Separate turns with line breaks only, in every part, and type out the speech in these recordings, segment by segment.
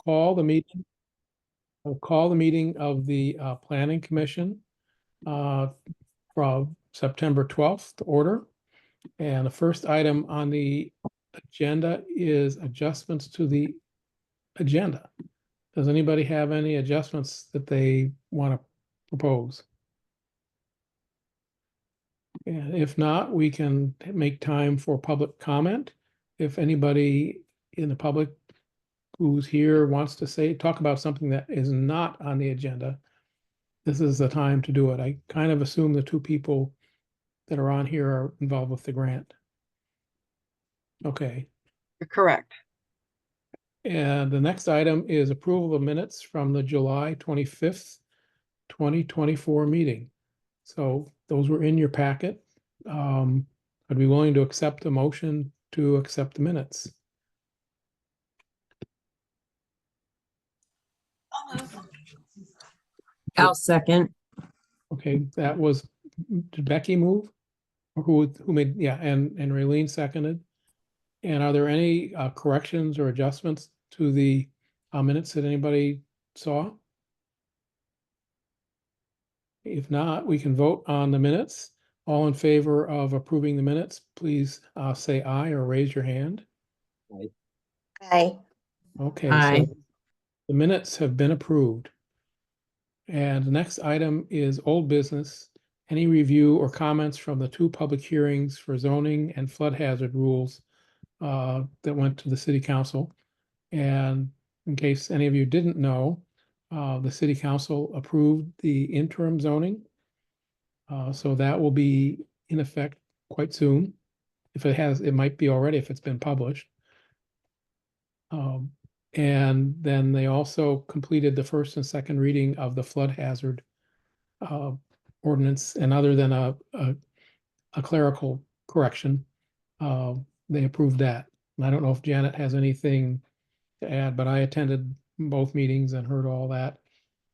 call the meeting. I'll call the meeting of the Planning Commission from September 12th to order. And the first item on the agenda is adjustments to the agenda. Does anybody have any adjustments that they want to propose? And if not, we can make time for public comment. If anybody in the public who's here wants to talk about something that is not on the agenda, this is the time to do it. I kind of assume the two people that are on here are involved with the grant. Okay.
You're correct.
And the next item is approval of minutes from the July 25th, 2024 meeting. So those were in your packet. I'd be willing to accept a motion to accept the minutes.
I'll second.
Okay, that was, did Becky move? Or who made, yeah, and Raylene seconded. And are there any corrections or adjustments to the minutes that anybody saw? If not, we can vote on the minutes. All in favor of approving the minutes, please say aye or raise your hand.
Aye.
Okay,
Aye.
so the minutes have been approved. And the next item is old business. Any review or comments from the two public hearings for zoning and flood hazard rules that went to the city council. And in case any of you didn't know, the city council approved the interim zoning. So that will be in effect quite soon. If it has, it might be already if it's been published. And then they also completed the first and second reading of the flood hazard ordinance. And other than a clerical correction, they approved that. And I don't know if Janet has anything to add, but I attended both meetings and heard all that.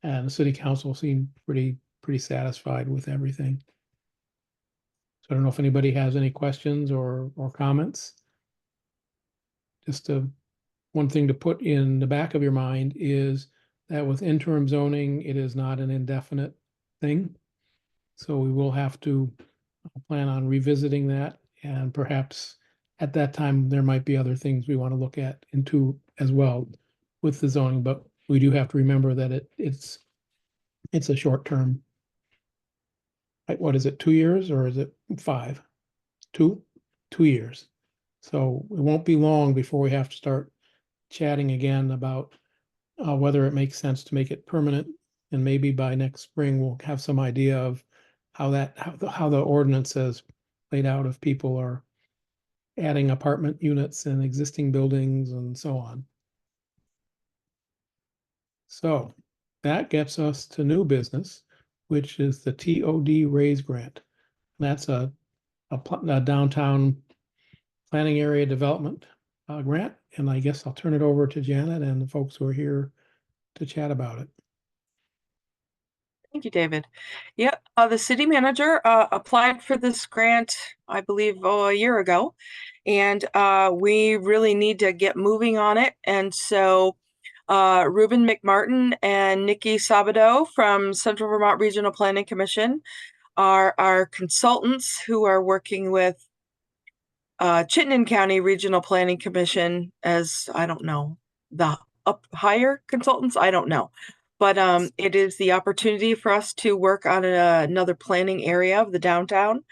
And the city council seemed pretty satisfied with everything. So I don't know if anybody has any questions or comments. Just one thing to put in the back of your mind is that with interim zoning, it is not an indefinite thing. So we will have to plan on revisiting that, and perhaps at that time, there might be other things we want to look at into as well with the zoning, but we do have to remember that it's a short term. What is it, 2 years or is it 5? 2 years. So it won't be long before we have to start chatting again about whether it makes sense to make it permanent. And maybe by next spring, we'll have some idea of how the ordinance is laid out if people are adding apartment units in existing buildings and so on. So that gets us to new business, which is the TOD raise grant. That's a downtown planning area development grant. And I guess I'll turn it over to Janet and the folks who are here to chat about it.
Thank you, David. Yeah, the city manager applied for this grant, I believe, a year ago. And we really need to get moving on it. And so Ruben McMartin and Nikki Sabato from Central Vermont Regional Planning Commission are our consultants who are working with Chittenden County Regional Planning Commission as, I don't know, the higher consultants, I don't know. But it is the opportunity for us to work on another planning area of the downtown.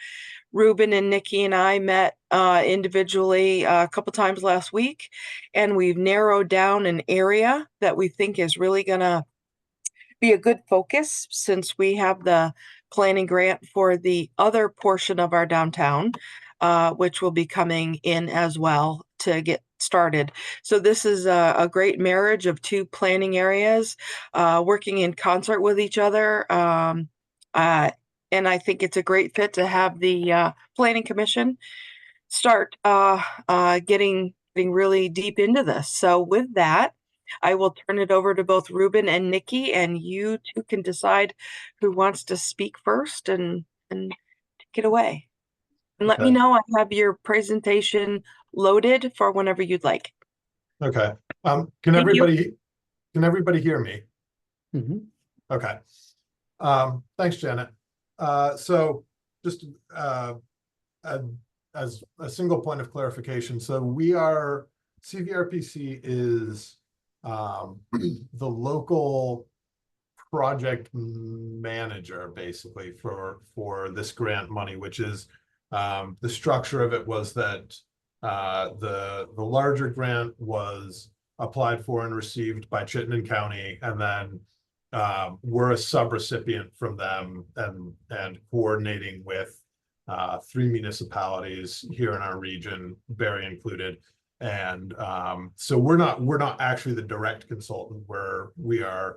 Ruben and Nikki and I met individually a couple times last week, and we've narrowed down an area that we think is really going to be a good focus since we have the planning grant for the other portion of our downtown, which will be coming in as well to get started. So this is a great marriage of two planning areas working in concert with each other. And I think it's a great fit to have the Planning Commission start getting really deep into this. So with that, I will turn it over to both Ruben and Nikki, and you two can decide who wants to speak first and take it away. And let me know I have your presentation loaded for whenever you'd like.
Okay. Can everybody
Can everybody hear me?
Mhm.
Okay. Thanks, Janet. So just as a single point of clarification, so CVRPC is the local project manager basically for this grant money, which is the structure of it was that the larger grant was applied for and received by Chittenden County, and then we're a subrecipient from them and coordinating with 3 municipalities here in our region, Barrie included. And so we're not actually the direct consultant. We have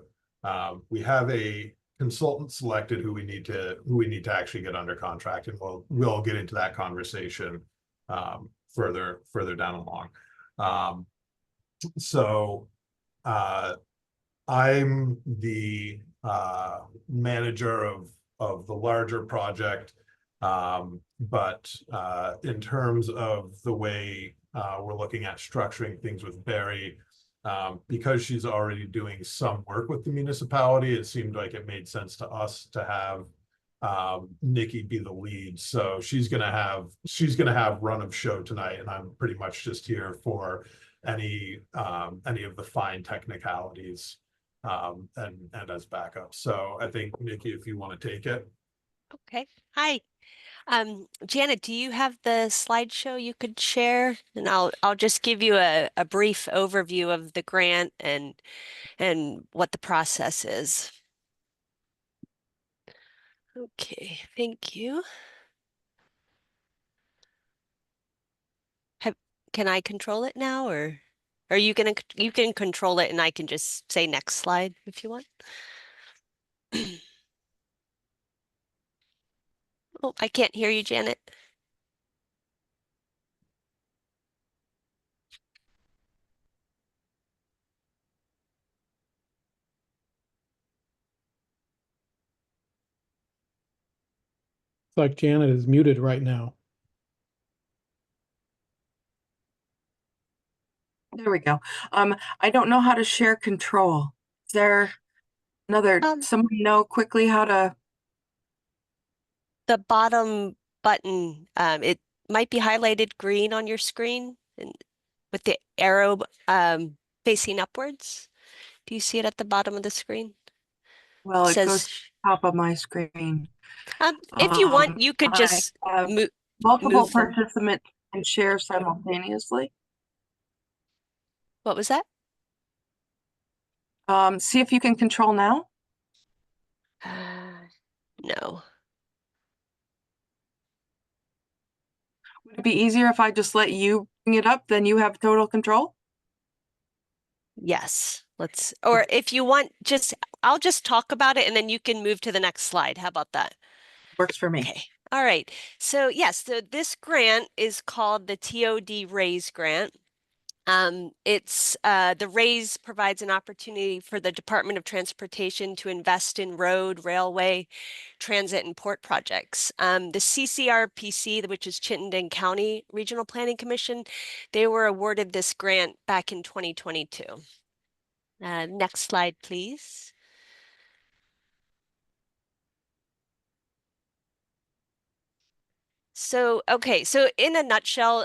a consultant selected who we need to actually get under contract, and we'll get into that conversation further down along. So I'm the manager of the larger project, but in terms of the way we're looking at structuring things with Barrie, because she's already doing some work with the municipality, it seemed like it made sense to us to have Nikki be the lead. So she's gonna have run of show tonight, and I'm pretty much just here for any of the fine technicalities and as backup. So I think, Nikki, if you want to take it.
Okay. Hi. Janet, do you have the slideshow you could share? And I'll just give you a brief overview of the grant and what the process is. Okay, thank you. Can I control it now, or are you can control it and I can just say next slide if you want? Oh, I can't hear you, Janet.
It's like Janet is muted right now.
There we go. I don't know how to share control. Is there somebody know quickly how to?
The bottom button, it might be highlighted green on your screen and with the arrow facing upwards. Do you see it at the bottom of the screen?
Well, it
says,
goes top of my screen.
If you want, you could just
multiple
move them.
participants and share simultaneously.
What was that?
See if you can control now.
No.
Would it be easier if I just let you bring it up, then you have total control?
Yes. Or if you want, I'll just talk about it and then you can move to the next slide. How about that?
Works for me.
Okay. All right. So yes, so this grant is called the TOD RAISE grant. The RAISE provides an opportunity for the Department of Transportation to invest in road, railway, transit, and port projects. The CCRPC, which is Chittenden County Regional Planning Commission, they were awarded this grant back in 2022. Next slide, please. So, okay, so in a nutshell,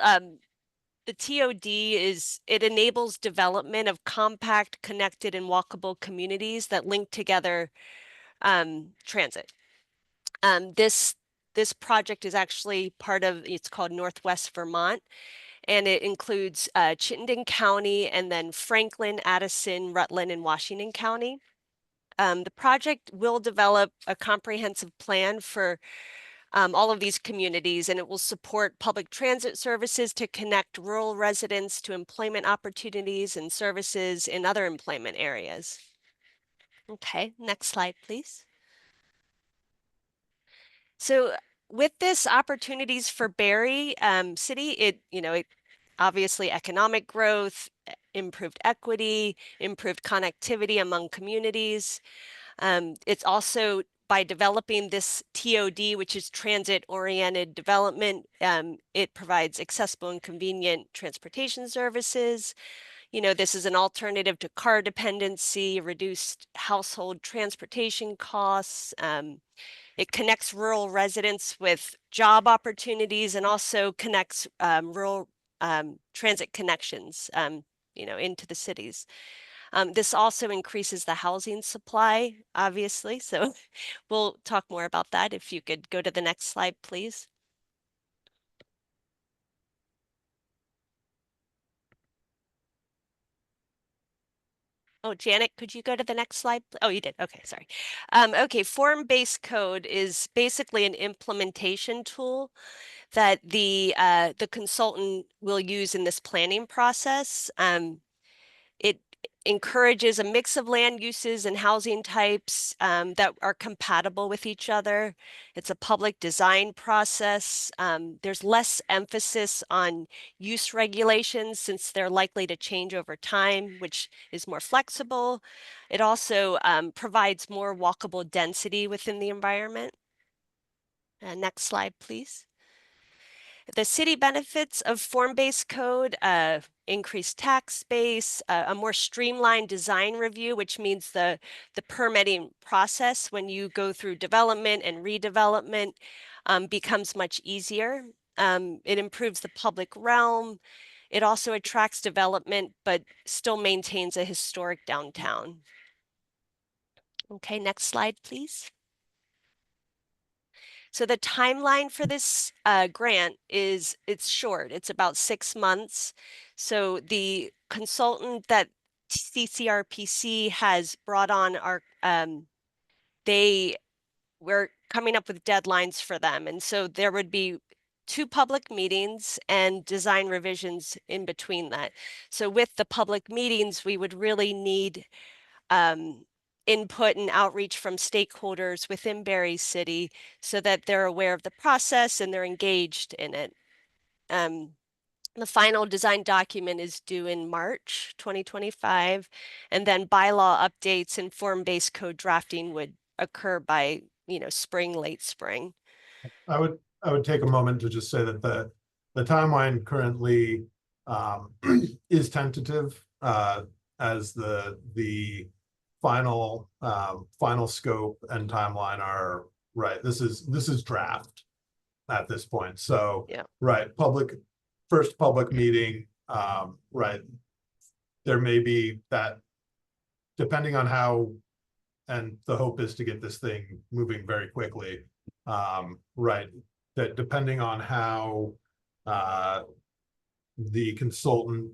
the TOD it enables development of compact, connected, and walkable communities that link together transit. This project is actually it's called Northwest Vermont, and it includes Chittenden County and then Franklin, Addison, Rutland, and Washington County. The project will develop a comprehensive plan for all of these communities, and it will support public transit services to connect rural residents to employment opportunities and services in other employment areas. Okay, next slide, please. So with this opportunities for Barrie City, it obviously economic growth, improved equity, improved connectivity among communities. It's also by developing this TOD, which is transit-oriented development, it provides accessible and convenient transportation services. You know, this is an alternative to car dependency, reduced household transportation costs. It connects rural residents with job opportunities and also connects rural transit connections, you know, into the cities. This also increases the housing supply, obviously. So we'll talk more about that. If you could go to the next slide, please. Oh, Janet, could you go to the next slide? Oh, you did. Okay, sorry. Okay, form-based code is basically an implementation tool that the consultant will use in this planning process. It encourages a mix of land uses and housing types that are compatible with each other. It's a public design process. There's less emphasis on use regulations since they're likely to change over time, which is more flexible. It also provides more walkable density within the environment. Next slide, please. The city benefits of form-based code, increased tax base, a more streamlined design review, which means the permitting process when you go through development and redevelopment becomes much easier. It improves the public realm. It also attracts development, but still maintains a historic downtown. Okay, next slide, please. So the timeline for this grant it's short. It's about 6 months. So the consultant that CCRPC has brought on we're coming up with deadlines for them. And so there would be 2 public meetings and design revisions in between that. So with the public meetings, we would really need input and outreach from stakeholders within Berry City so that they're aware of the process and they're engaged in it. The final design document is due in March 2025, and then bylaw updates and form-based code drafting would occur by, you know, spring, late spring.
I would take a moment to just say that the timeline currently is tentative as the final scope and timeline are right. This is draft at this point. So
yeah,
right, first public meeting, right. There may be that, depending on how, and the hope is to get this thing moving very quickly. Right, that depending on how the consultant,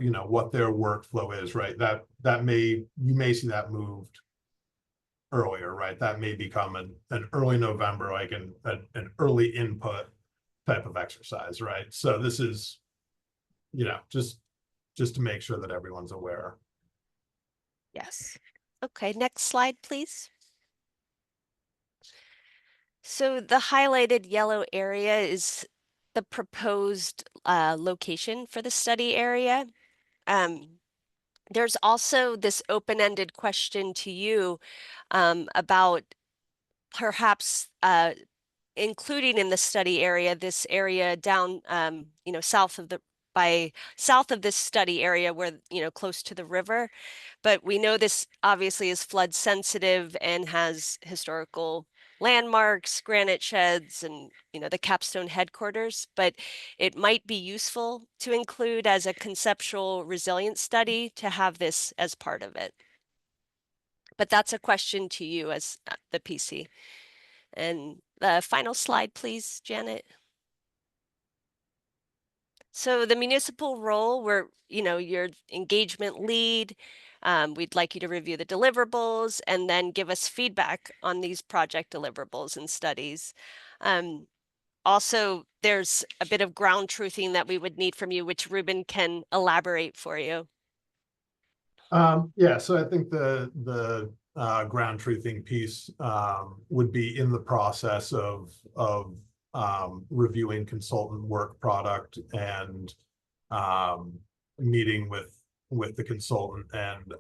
you know, what their workflow is, right? You may see that moved earlier, right? That may become an early November, like an early input type of exercise, right? So this is, you know, just to make sure that everyone's aware.
yes. Okay, next slide, please. So the highlighted yellow area is the proposed location for the study area. There's also this open-ended question to you about perhaps including in the study area this area down, you know, south of this study area where, you know, close to the river. But we know this obviously is flood sensitive and has historical landmarks, granite sheds, and, you know, the Capstone headquarters, but it might be useful to include as a conceptual resilience study to have this as part of it. But that's a question to you as the PC. And the final slide, please, Janet. So the municipal role, we're, you know, your engagement lead. We'd like you to review the deliverables and then give us feedback on these project deliverables and studies. Also, there's a bit of ground truthing that we would need from you, which Ruben can elaborate for you.
Yeah, so I think the ground truthing piece would be in the process of reviewing consultant work product and meeting with the consultant, and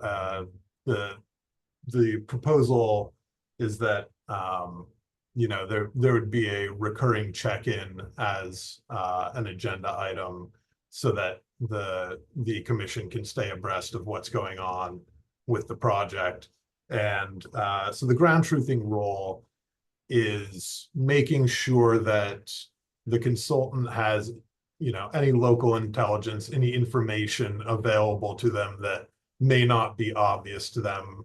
the proposal is that you know, there would be a recurring check-in as an agenda item so that the commission can stay abreast of what's going on with the project. And so the ground truthing role is making sure that the consultant has, you know, any local intelligence, any information available to them that may not be obvious to them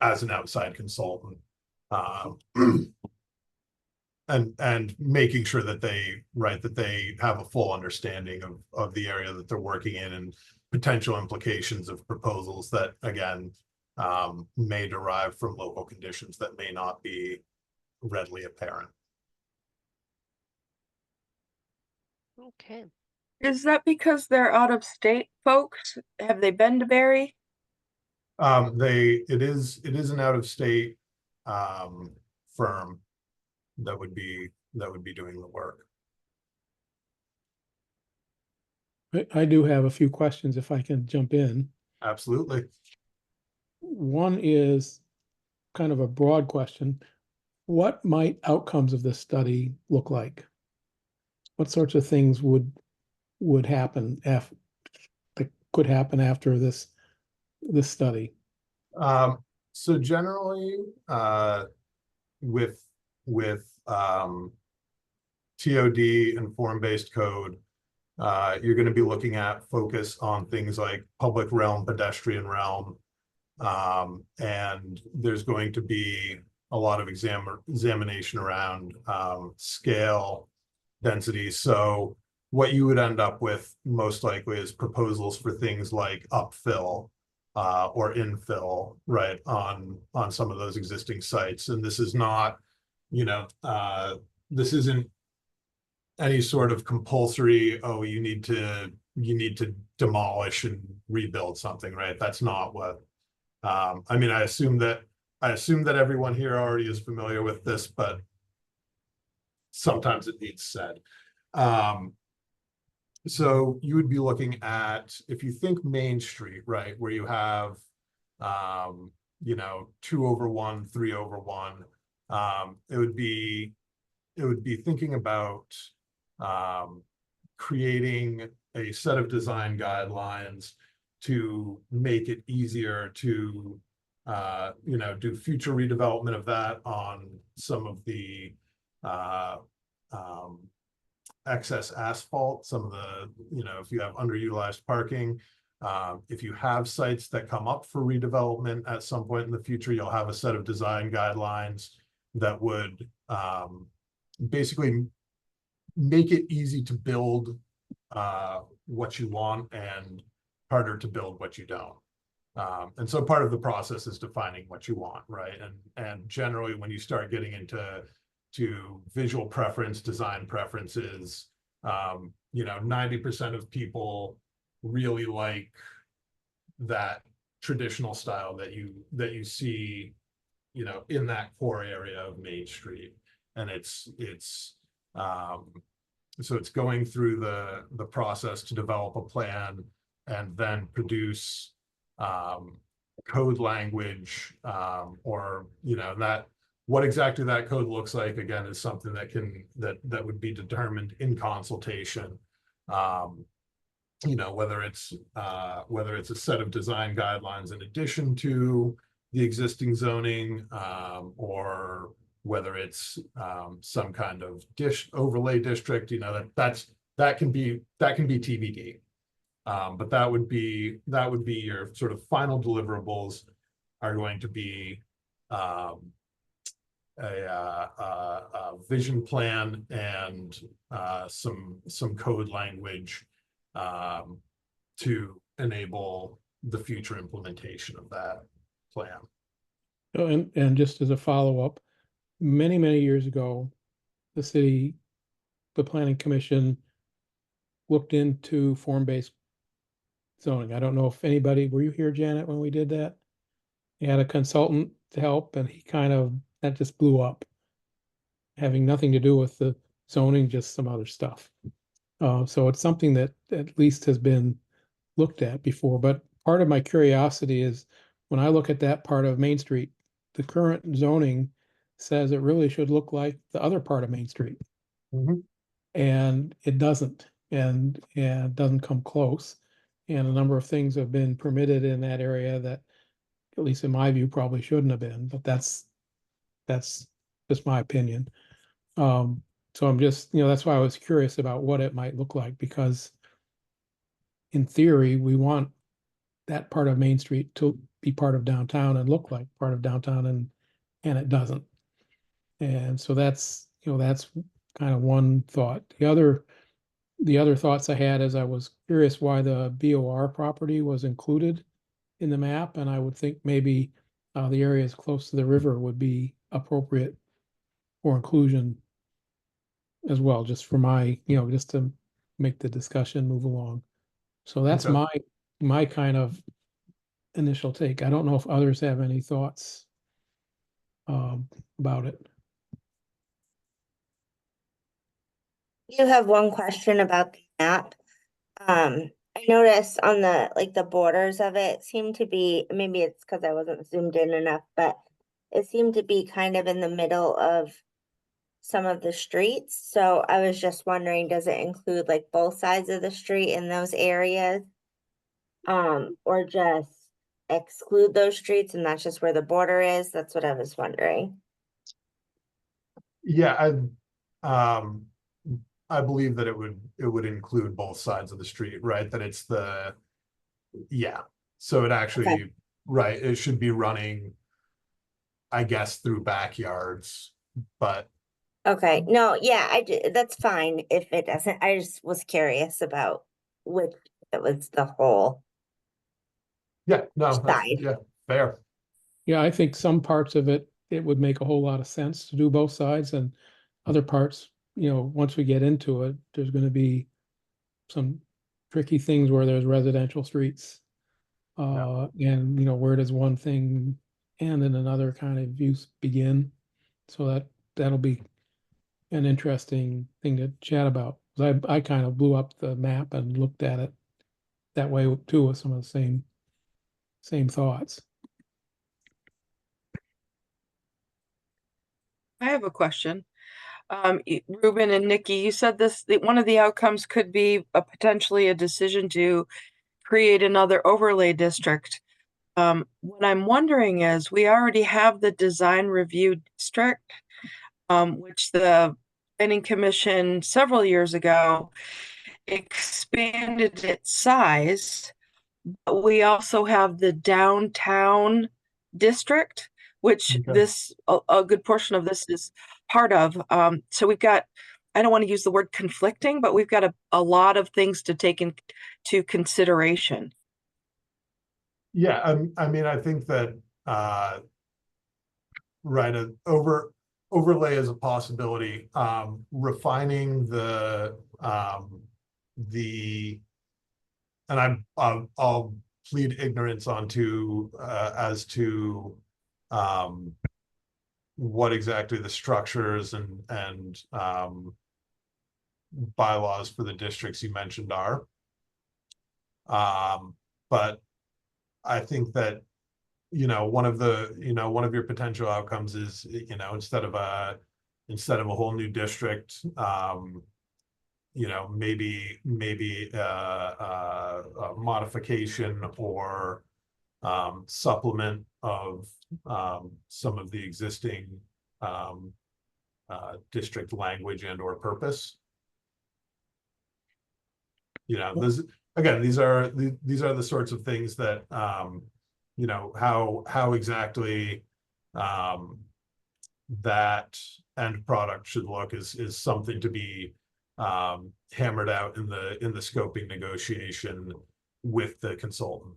as an outside consultant. And making sure that they have a full understanding of the area that they're working in and potential implications of proposals that, again, may derive from local conditions that may not be readily apparent.
Okay.
Is that because they're out of state folks? Have they been to Barry?
It is an out-of-state firm that would be doing the work.
I do have a few questions if I can jump in.
Absolutely.
One is kind of a broad question. What might outcomes of this study look like? What sorts of things would happen that could happen after this study?
So generally, with TOD and form-based code, you're going to be looking at focus on things like public realm, pedestrian realm, and there's going to be a lot of examination around scale, density. So what you would end up with most likely is proposals for things like upfill or infill, right, on some of those existing sites. And this is not, you know, this isn't any sort of compulsory, oh, you need to demolish and rebuild something, right? That's not what, I mean, I assume that everyone here already is familiar with this, but sometimes it needs said. So you would be looking at, if you think Main Street, right, where you have, you know, 2/1, 3/1, it would be thinking about creating a set of design guidelines to make it easier to, you know, do future redevelopment of that on some of the excess asphalt, some of the, you know, if you have underutilized parking, if you have sites that come up for redevelopment at some point in the future, you'll have a set of design guidelines that would basically make it easy to build what you want and harder to build what you don't. And so part of the process is defining what you want, right? And generally, when you start getting into visual preference, design preferences, you know, 90% of people really like that traditional style that you see, you know, in that core area of Main Street. And so it's going through the process to develop a plan and then produce code language, or, you know, that what exactly that code looks like, again, is something that would be determined in consultation. You know, whether it's a set of design guidelines in addition to the existing zoning, or whether it's some kind of overlay district, you know, that can be TBD. But that would be your sort of final deliverables are going to be a vision plan and some code language to enable the future implementation of that plan.
Oh, and just as a follow-up, many years ago, the planning commission looked into form-based zoning. I don't know if anybody, were you here, Janet, when we did that? He had a consultant to help, and that just blew up, having nothing to do with the zoning, just some other stuff. So it's something that at least has been looked at before. But part of my curiosity is when I look at that part of Main Street, the current zoning says it really should look like the other part of Main Street.
Mhm.
And it doesn't. and doesn't come close. And a number of things have been permitted in that area that, at least in my view, probably shouldn't have been, but that's just my opinion. So I'm just, that's why I was curious about what it might look like, because in theory, we want that part of Main Street to be part of downtown and look like part of downtown, and it doesn't. And so that's kind of one thought. The other thoughts I had is I was curious why the BOR property was included in the map, and I would think maybe the areas close to the river would be appropriate for inclusion as well, just for my, just to make the discussion move along. So that's
Okay.
my kind of initial take. I don't know if others have any thoughts about it.
You have one question about the map. I noticed on the borders of it seemed to be, maybe it's because I wasn't zoomed in enough, but it seemed to be kind of in the middle of some of the streets. So I was just wondering, does it include like both sides of the street in those areas? Or just exclude those streets and that's just where the border is? That's what I was wondering.
Yeah, I believe that it would include both sides of the street, right? That it's yeah. So it actually,
Okay.
right, it should be running, I guess, through backyards, but
Okay, no, yeah, that's fine if it doesn't. I just was curious about which it was the whole
yeah, no, that's,
side.
yeah, fair.
Yeah, I think some parts of it would make a whole lot of sense to do both sides, and other parts, once we get into it, there's going to be some tricky things where there's residential streets. And where does one thing end and another kind of use begin? So that'll be an interesting thing to chat about. I kind of blew up the map and looked at it that way too, with some of the same thoughts.
I have a question. Ruben and Nikki, you said that one of the outcomes could be potentially a decision to create another overlay district. What I'm wondering is, we already have the design review district, which the planning commission several years ago expanded its size. But we also have the downtown district, which
Okay.
a good portion of this is part of. So we've got, I don't want to use the word conflicting, but we've got a lot of things to take into consideration.
Yeah, I mean, I think that right, overlay is a possibility. Refining and I'll plead ignorance onto as to what exactly the structures and bylaws for the districts you mentioned are. But I think that, one of your potential outcomes is, instead of a whole new district, maybe a modification or supplement of some of the existing district language and or purpose. This, again, these are the sorts of things that how exactly that end product should look is something to be hammered out in the scoping negotiation with the consultant.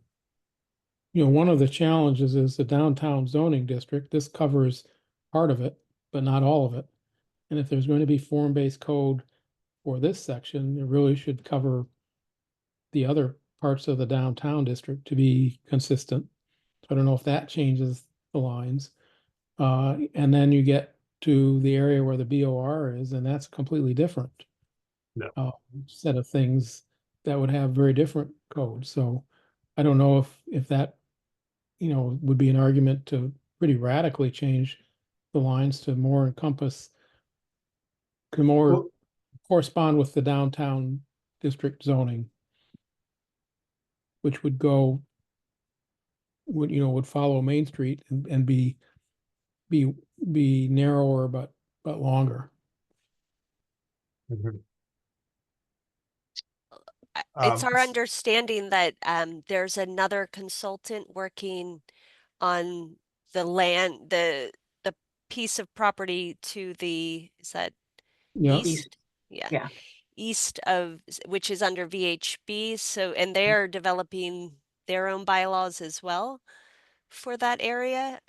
One of the challenges is the downtown zoning district. This covers part of it, but not all of it. And if there's going to be form-based code for this section, it really should cover the other parts of the downtown district to be consistent. So I don't know if that changes the lines. And then you get to the area where the BOR is, and that's completely different.
Yeah.
Set of things that would have very different codes. So I don't know if that, would be an argument to pretty radically change the lines to more correspond with the downtown district zoning, which would go, would follow Main Street and be narrower, but longer.
Mhm.
It's our
s-
understanding that there's another consultant working on the land, the piece of property to the, is that
Yeah,
east? Yeah.
Yeah.
East of, which is under VHB. So, and they're developing their own bylaws as well for that area.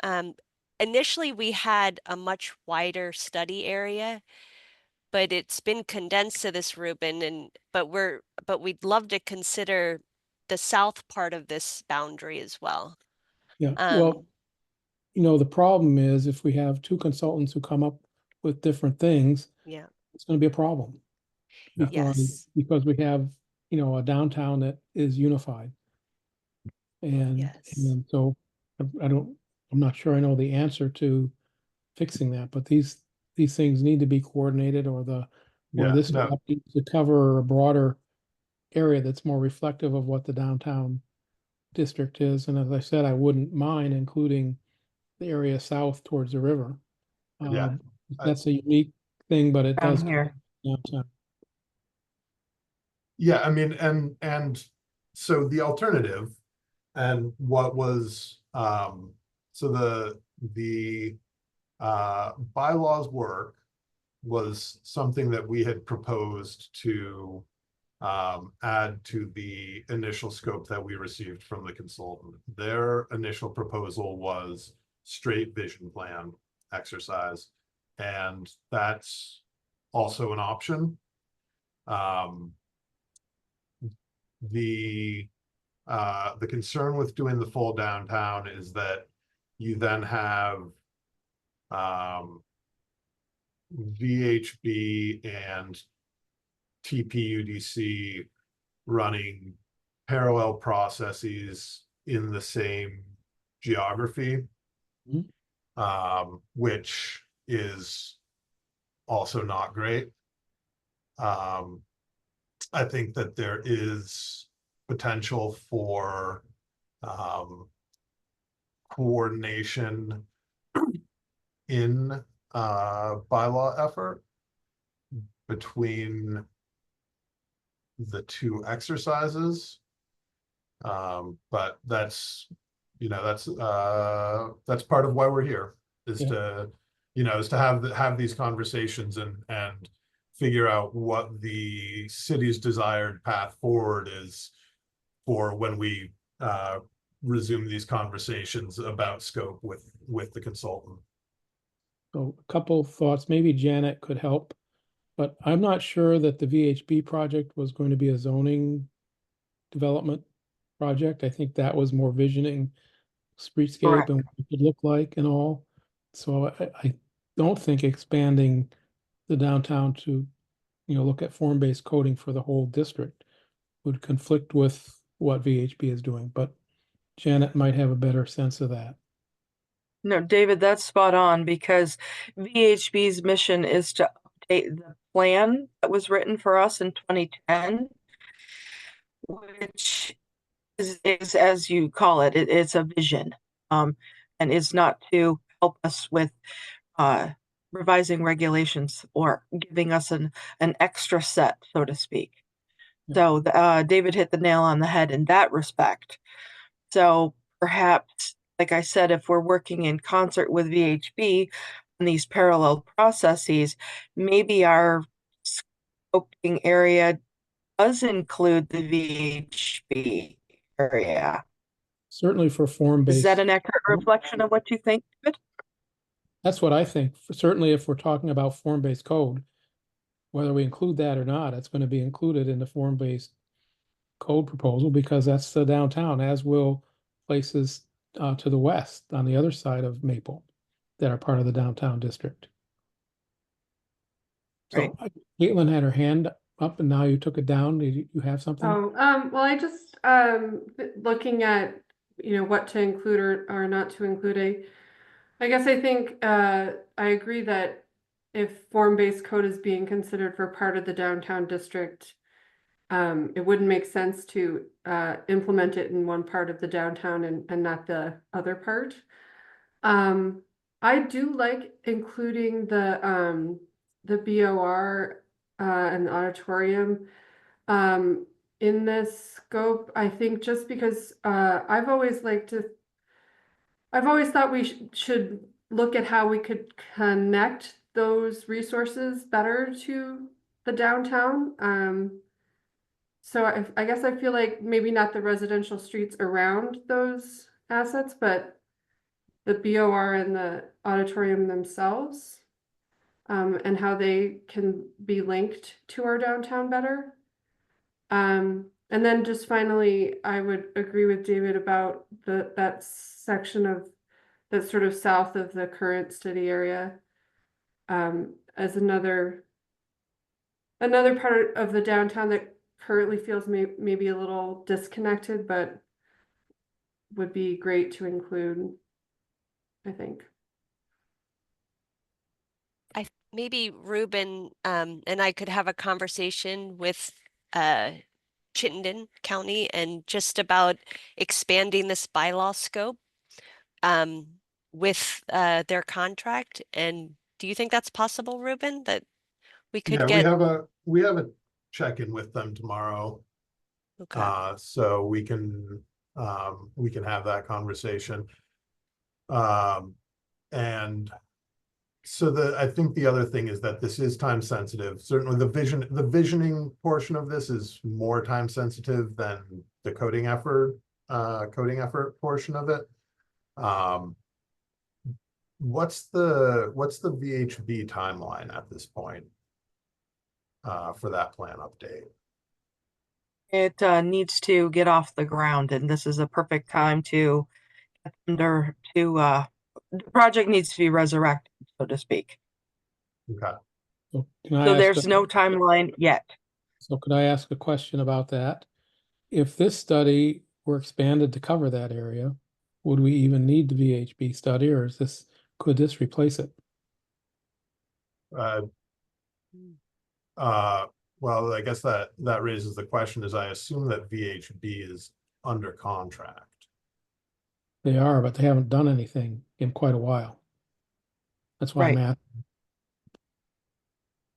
Initially, we had a much wider study area, but it's been condensed to this, Ruben, but we'd love to consider the south part of this boundary as well.
yeah.
Um,
Well, the problem is if we have two consultants who come up with different things,
yeah,
it's going to be a problem.
Yeah.
yes,
Because we have, a downtown that is unified. And,
yes,
so I'm not sure I know the answer to fixing that, but these things need to be coordinated, or
Yeah,
this
no.
map needs to cover a broader area that's more reflective of what the downtown district is. And as I said, I wouldn't mind including the area south towards the river.
Yeah.
That's a unique thing, but it does
Down here.
downtown.
Yeah, I mean, and so the alternative and what was, so the bylaws work was something that we had proposed to add to the initial scope that we received from the consultant. Their initial proposal was straight vision plan exercise, and that's also an option. The concern with doing the full downtown is that you then have VHB and TPUDC running parallel processes in the same geography,
Mhm.
Which is also not great. I think that there is potential for coordination in bylaw effort between the two exercises. But that's part of why we're here, is
Yeah.
to have these conversations and figure out what the city's desired path forward is for when we resume these conversations about scope with the consultant.
So a couple of thoughts, maybe Janet could help, but I'm not sure that the VHB project was going to be a zoning development project. I think that was more visioning streetscape
Correct.
and what it could look like and all. So I don't think expanding the downtown to, look at form-based coding for the whole district would conflict with what VHB is doing, but Janet might have a better sense of that.
No, David, that's spot on, because VHB's mission is to update the plan that was written for us in 2010, which is as you call it, it's a vision, and it's not to help us with revising regulations or giving us an extra set, so to speak.
Yeah.
So David hit the nail on the head in that respect. So perhaps, like I said, if we're working in concert with VHB on these parallel processes, maybe our scoping area does include the VHB area.
Certainly for
Is
form-based.
that an accurate reflection of what you think, David?
That's what I think. Certainly if we're talking about form-based code, whether we include that or not, it's going to be included in the form-based code proposal, because that's the downtown, as will places to the west on the other side of Maple that are part of the downtown district.
Right.
So Caitlin had her hand up and now you took it down. Did you have something?
Well, I just looking at what to include or not to include. I guess I think I agree that if form-based code is being considered for part of the downtown district, It wouldn't make sense to implement it in one part of the downtown and not the other part. I do like including the BOR and the auditorium in this scope. I think just because I've always thought we should look at how we could connect those resources better to the downtown. So I guess I feel like maybe not the residential streets around those assets, but the BOR and the auditorium themselves, and how they can be linked to our downtown better. And then just finally, I would agree with David about that section of that's sort of south of the current study area, as another part of the downtown that currently feels maybe a little disconnected, but would be great to include, I think.
Maybe Ruben and I could have a conversation with Chittenden County and just about expanding this bylaw scope with their contract. And do you think that's possible, Ruben, that we could
Yeah,
get?
we have a check-in with them tomorrow.
Okay.
So we can have that conversation. And so I think the other thing is that this is time sensitive. Certainly the visioning portion of this is more time sensitive than the coding effort portion of it. What's the VHB timeline at this point for that plan update?
It needs to get off the ground, and this is a perfect time to the project needs to be resurrected, so to speak.
Okay.
So can I
So
ask
there's
a-
no timeline yet.
So could I ask a question about that? If this study were expanded to cover that area, would we even need the VHB study, or could this replace it?
Well, I guess that raises the question is I assume that VHB is under contract.
They are, but they haven't done anything in quite a while. That's why I'm
Right.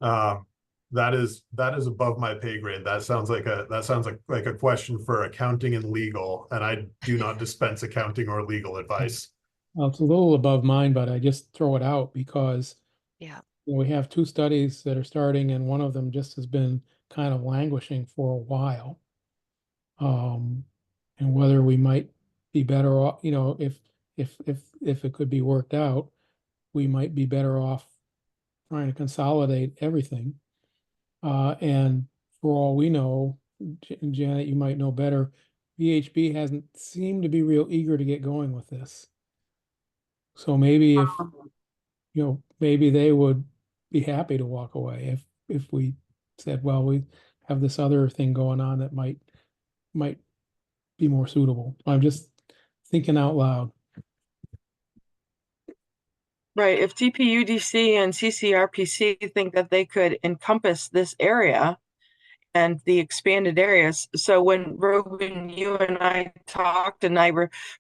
asking.
That is above my pay grade. That sounds like a question for accounting and legal, and I do not dispense accounting or legal advice.
Well, it's a little above mine, but I just throw it out because
Yeah.
we have two studies that are starting, and one of them just has been kind of languishing for a while. And whether we might be better off, if it could be worked out, we might be better off trying to consolidate everything. And for all we know, Janet, you might know better, VHB hasn't seemed to be real eager to get going with this. So maybe maybe they would be happy to walk away if we said, well, we have this other thing going on that might be more suitable. I'm just thinking out loud.
Right. If DPUDC and CCRPC think that they could encompass this area and the expanded areas. So when Ruben, you and I talked, and I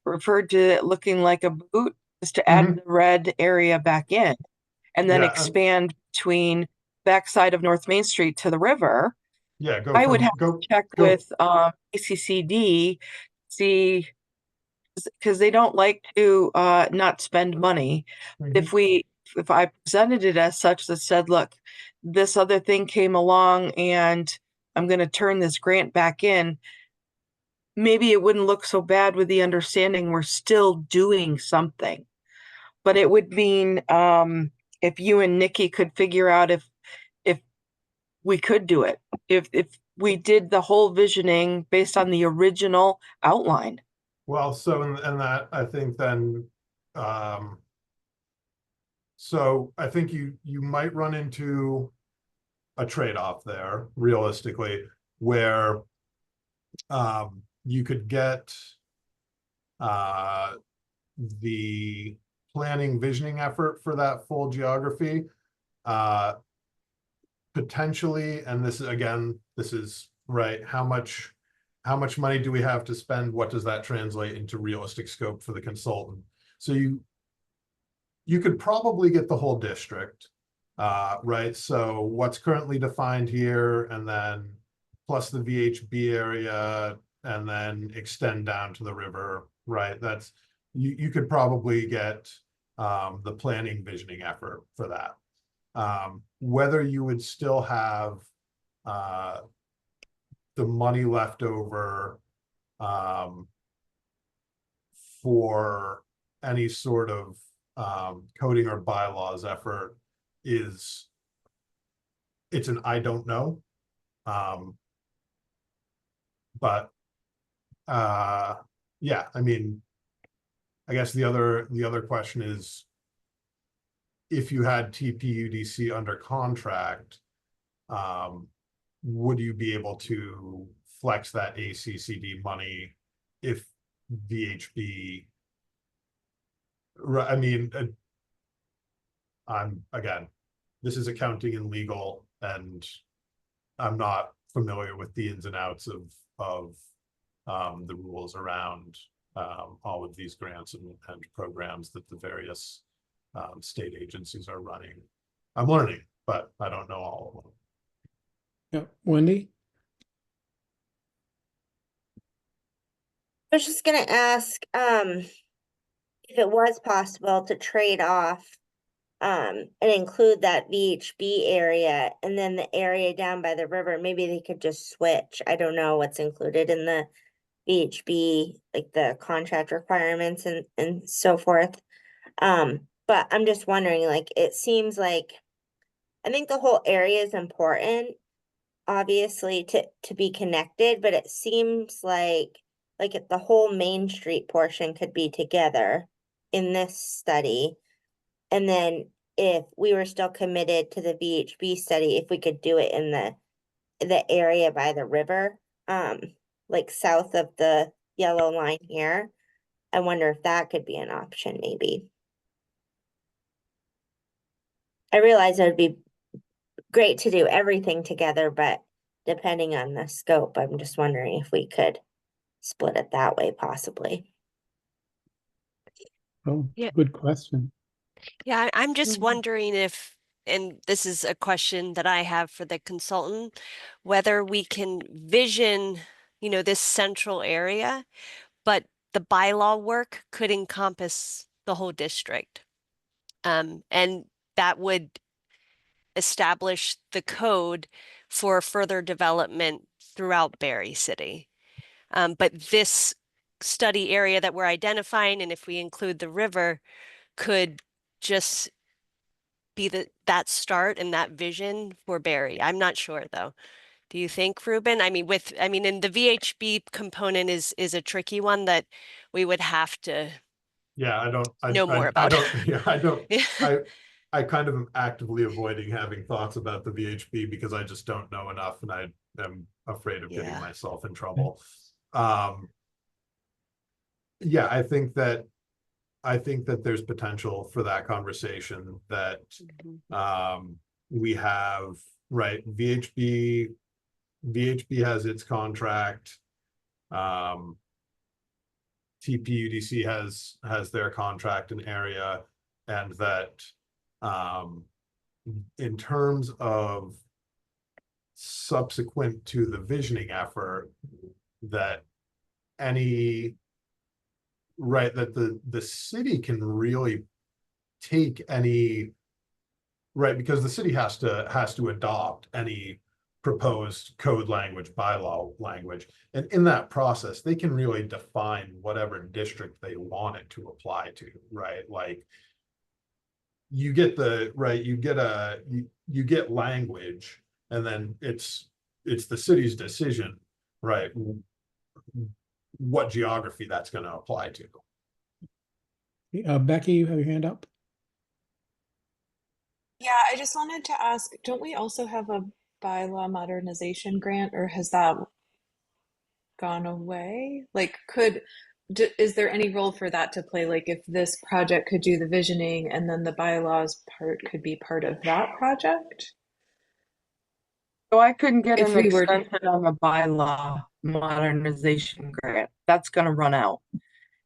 referred to it looking like a boot, is to add the red area back in and then
Yeah,
expand between backside of North Main Street to the river.
Yeah,
I would have to check with ACCD, see, because they don't like to not spend money. If I presented it as such that said, look, this other thing came along and I'm going to turn this grant back in, maybe it wouldn't look so bad with the understanding we're still doing something. But it would mean if you and Nikki could figure out if we could do it, if we did the whole visioning based on the original outline.
Well, so and that I think then, so I think you might run into a trade-off there, realistically, where you could get the planning visioning effort for that full geography potentially, and this is right? How much money do we have to spend? What does that translate into realistic scope for the consultant? So you could probably get the whole district, right? So what's currently defined here, and then plus the VHB area, and then extend down to the river, right? That's, you could probably get the planning visioning effort for that. Whether you would still have the money left over for any sort of coding or bylaws effort it's an I don't know. But yeah, I mean, I guess the other question is, if you had TPUDC under contract, would you be able to flex that ACCD money if VHB? I mean, again, this is accounting and legal, and I'm not familiar with the ins and outs of the rules around all of these grants and programs that the various state agencies are running. I'm learning, but I don't know all of them.
Yeah, Wendy?
I was just gonna ask, if it was possible to trade off, and include that VHB area and then the area down by the river, maybe they could just switch. I don't know what's included in the VHB, like the contract requirements and so forth. But I'm just wondering, like, it seems like, I think the whole area is important, obviously, to be connected, but it seems like if the whole Main Street portion could be together in this study. And then if we were still committed to the VHB study, if we could do it in the area by the river, like south of the yellow line here. I wonder if that could be an option, maybe. I realize it would be great to do everything together, but depending on the scope, I'm just wondering if we could split it that way, possibly.
Oh,
Yeah.
good question.
Yeah, I'm just
Mhm.
wondering if, and this is a question that I have for the consultant, whether we can vision, this central area, but the bylaw work could encompass the whole district. And that would establish the code for further development throughout Berry City. But this study area that we're identifying, and if we include the river, could just be that start and that vision for Berry. I'm not sure though. Do you think, Ruben? I mean, and the VHB component is a tricky one that we would have to
Yeah,
know more
I
about.
don't, yeah, I don't,
Yeah.
I kind of am actively avoiding having thoughts about the VHB because I just don't know enough, and I am afraid of getting
Yeah.
myself in trouble. Yeah, I think that there's potential for that conversation that
Mhm.
we have, right? VHB has its contract. TPUDC has their contract and area, and that in terms of subsequent to the visioning effort, that the city can really take any, right, because the city has to adopt any proposed code language, bylaw language, and in that process they can really define whatever district they want it to apply to, right? Like, you get you get language, and then it's the city's decision, right, what geography that's going to apply to.
Becky, you have your hand up?
Yeah, I just wanted to ask, don't we also have a bylaw modernization grant, or has that gone away? Like, is there any role for that to play? Like, if this project could do the visioning and then the bylaws part could be part of that project?
So I couldn't get
If
an
we were,
extension on the bylaw modernization grant. That's gonna run out.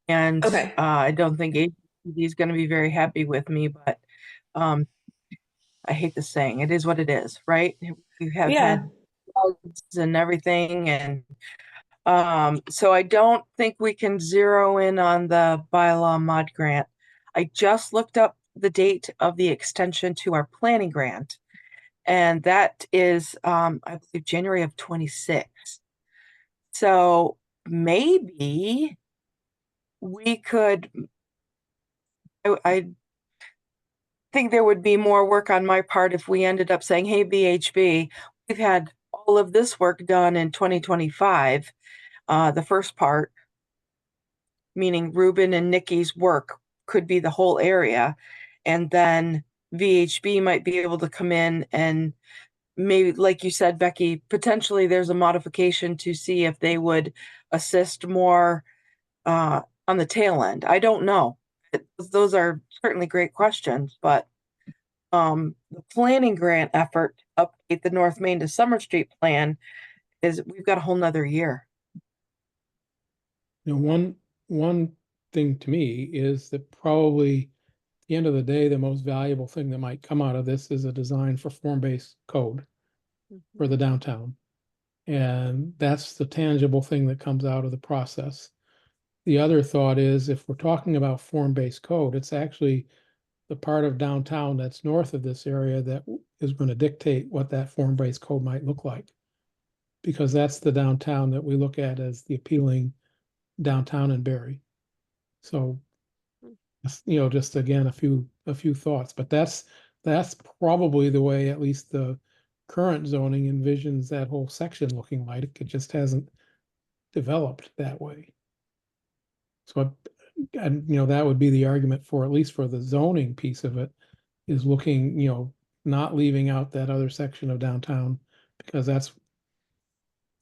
And
okay,
I don't think ABCD is gonna be very happy with me, but um, I hate the saying, it is what it is, right? You have
yeah,
had floods and everything, and so I don't think we can zero in on the bylaw mod grant. I just looked up the date of the extension to our planning grant, and that is I believe January of 26. So maybe we could, I think there would be more work on my part if we ended up saying, hey, BHB, we've had all of this work done in 2025, the first part, meaning Ruben and Nikki's work could be the whole area. And then VHB might be able to come in and maybe, like you said, Becky, potentially there's a modification to see if they would assist more on the tail end. I don't know. Those are certainly great questions, but the planning grant effort to update the North Main to Summer Street plan is we've got a whole nother year.
You know, one thing to me is that probably at the end of the day, the most valuable thing that might come out of this is a design for form-based code for the downtown. And that's the tangible thing that comes out of the process. The other thought is if we're talking about form-based code, it's actually the part of downtown that's north of this area that is going to dictate what that form-based code might look like. Because that's the downtown that we look at as the appealing downtown in Barry. So, you know, just again, a few thoughts, but that's probably the way at least the current zoning envisions that whole section looking like. It just hasn't developed that way. So, and you know, that would be the argument for, at least for the zoning piece of it, is looking, you know, not leaving out that other section of downtown, because that's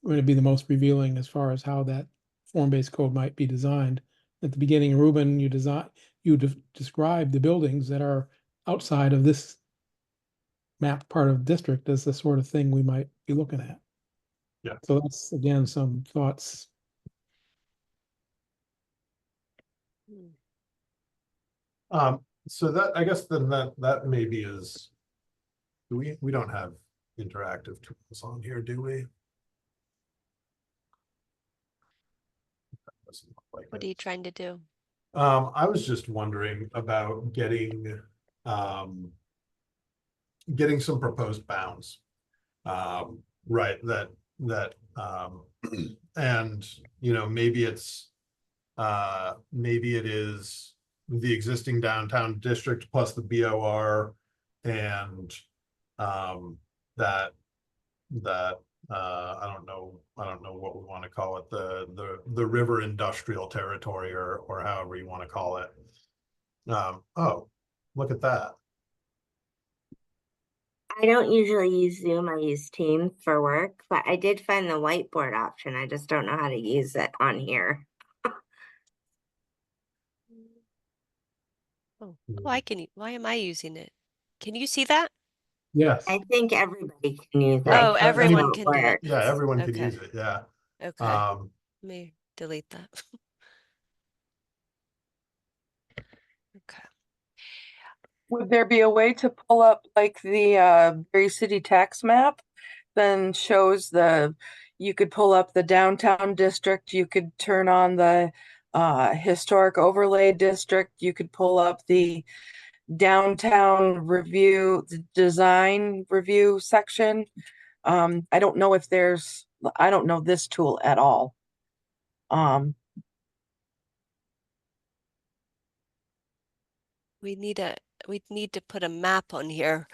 going to be the most revealing as far as how that form-based code might be designed. At the beginning, Ruben, you described the buildings that are outside of this map part of district as the sort of thing we might be looking at.
Yeah.
So that's, again, some thoughts.
So that, I guess then that maybe is, we don't have interactive tools on here, do we? Doesn't look like
What
it.
are you trying to do?
I was just wondering about getting some proposed bounds. Right, and you know, maybe it is the existing downtown district plus the BOR, and I don't know what we want to call it, the river industrial territory, or however you want to call it. Oh, look at that.
I don't usually use Zoom, I use Teams for work, but I did find the whiteboard option. I just don't know how to use it on here.
Oh, why am I using it? Can you see that?
Yes.
I think everybody can use it.
Oh,
just
everyone
how it
can do it.
works.
Yeah, everyone can
Okay.
use it, yeah.
Okay, let me delete that. Okay.
Would there be a way to pull up like the Berry City tax map? Then shows you could pull up the downtown district, you could turn on the historic overlay district, you could pull up the downtown review, the design review section. I don't know I don't know this tool at all.
We need to put a map on here.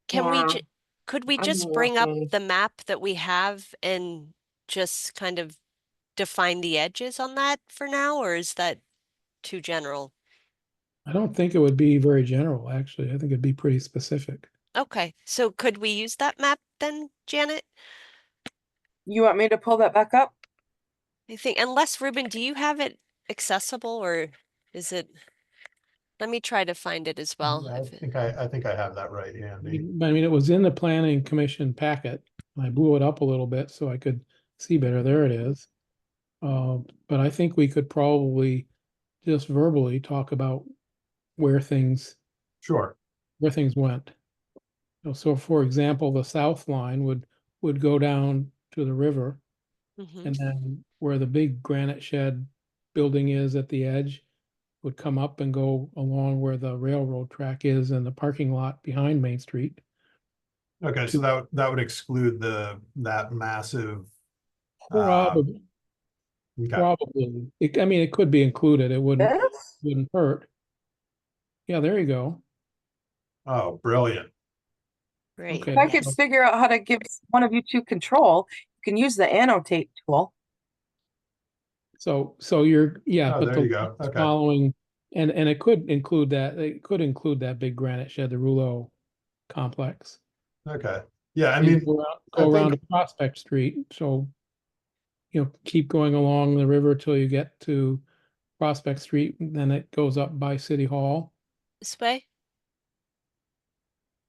Can we
Yeah,
could we
I'm
just bring up
looking.
the map that we have and just kind of define the edges on that for now, or is that too general?
I don't think it would be very general, actually. I think it'd be pretty specific.
Okay, so could we use that map then, Janet?
You want me to pull that back up?
I think, unless Ruben, do you have it accessible, or is it? Let me try to find it as well.
I think I have that right, Andy.
I mean, it was in the planning commission packet. and I blew it up a little bit so I could see better. There it is. But I think we could probably just verbally talk about where things
Sure.
went. So for example, the south line would go down to the river,
Mhm.
and then where the big granite shed building is at the edge would come up and go along where the railroad track is and the parking lot behind Main Street.
Okay, so that would exclude that massive.
Probably,
Okay.
probably. I mean, it could be included. It wouldn't
Yes.
hurt. Yeah, there you go.
Oh, brilliant.
Great.
Okay.
If I could
Yes.
figure out how to give one of you two control, you can use the annotate tool.
So you're, yeah,
Oh,
but
there you go. Okay.
following, and it could include that big granite shed, the Rouleau complex.
Okay. Yeah, I
And
mean,
go
I
around to
think,
Prospect Street, so keep going along the river till you get to Prospect Street, and then it goes up by City Hall.
This way?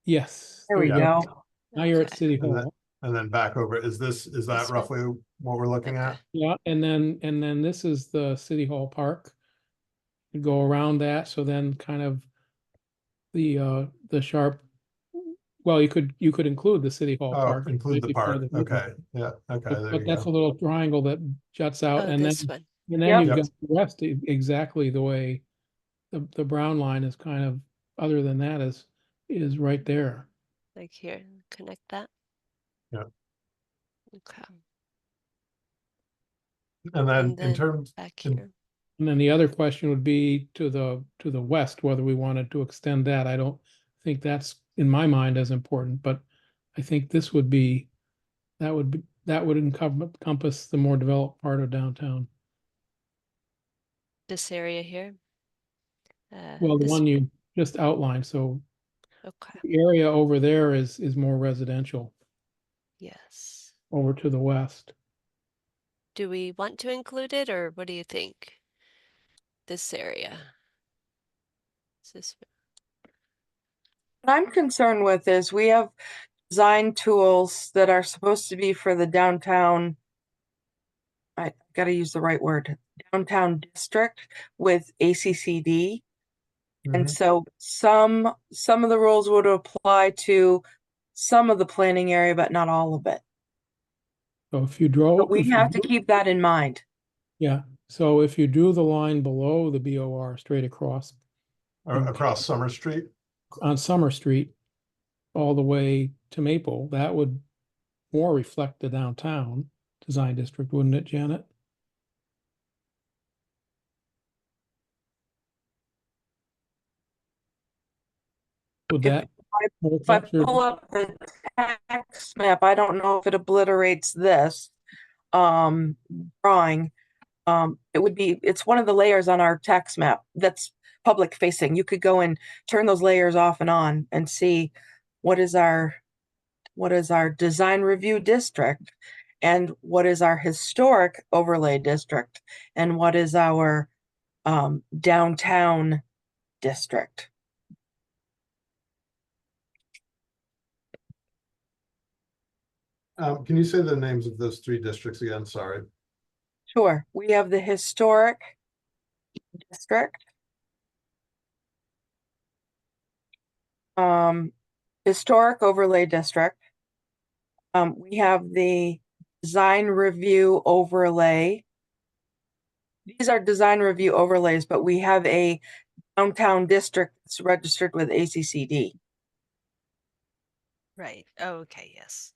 Yes.
There we
you
go.
Now you're at
Okay.
City
and then,
Hall.
and then back over, is that
This one?
roughly what we're looking
Okay.
at?
Yeah, and then this is the City Hall Park. You go around that, so then kind of the sharp, well, you could include the City Hall
Oh,
Park.
include
right
the
before
park.
the river.
Okay, yeah, okay, there
But
you
that's a
go.
little triangle that juts out,
Oh,
and then
this one.
Yep.
you've got the rest exactly the way the brown line is kind of, other than that is right there.
Like here, connect that.
Yeah.
Okay.
And then
And
in
then
terms,
back
in-
here.
And then the other question would be to the west, whether we wanted to extend that. I don't think that's, in my mind, as important, but I think this would be, that would encompass the more developed part of downtown.
This area here.
Well, the
This
one you just outlined, so
Okay.
the area over there is more residential
Yes.
over to the west.
Do we want to include it, or what do you think? This area. Is this
What I'm concerned with is we have design tools that are supposed to be for the downtown. I gotta use the right word, downtown district with ACCD. And
Mhm.
so some of the rules would apply to some of the planning area, but not all of it.
So if you drove,
But we have to keep that in mind.
yeah, so if you drew the line below the BOR straight across
across Summer Street,
on Summer Street all the way to Maple, that would more reflect the downtown design district, wouldn't it, Janet? Would
If
that?
If I pull up the tax map, I don't know if it obliterates this drawing. It's one of the layers on our tax map that's public facing. You could go and turn those layers off and on and see what is our design review district, and what is our historic overlay district, and what is our downtown district.
can you say the names of those three districts again? Sorry.
Sure, we have the historic district, historic overlay district. We have the design review overlay. These are design review overlays, but we have a downtown district that's registered with ACCD.
right? Oh, okay, yes.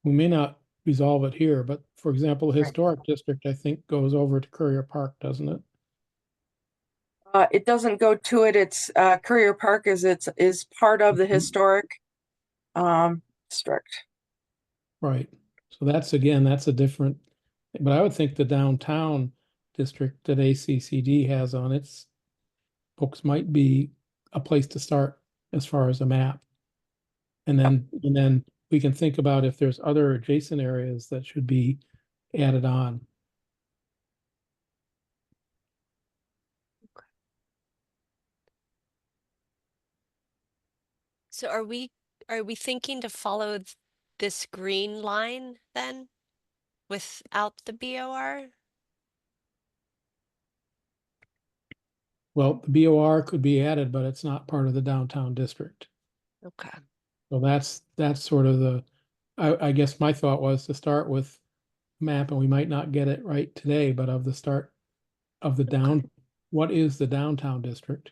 We may not resolve it here, but for example, the
Right.
historic district, I think, goes over to Courier Park, doesn't it?
It doesn't go to it. It's Courier Park is part of the
Mhm.
historic district.
Right. So that's a different, but I would think the downtown district that ACCD has on its books might be a place to start as far as a map. And then we can think about if there's other adjacent areas that should be added on.
So are we thinking to follow this green line then without the BOR?
Well, the BOR could be added, but it's not part of the downtown district.
Okay.
So that's sort of the, I guess my thought was to start with map, and we might not get it right today, but of the start of the down, what is the downtown district?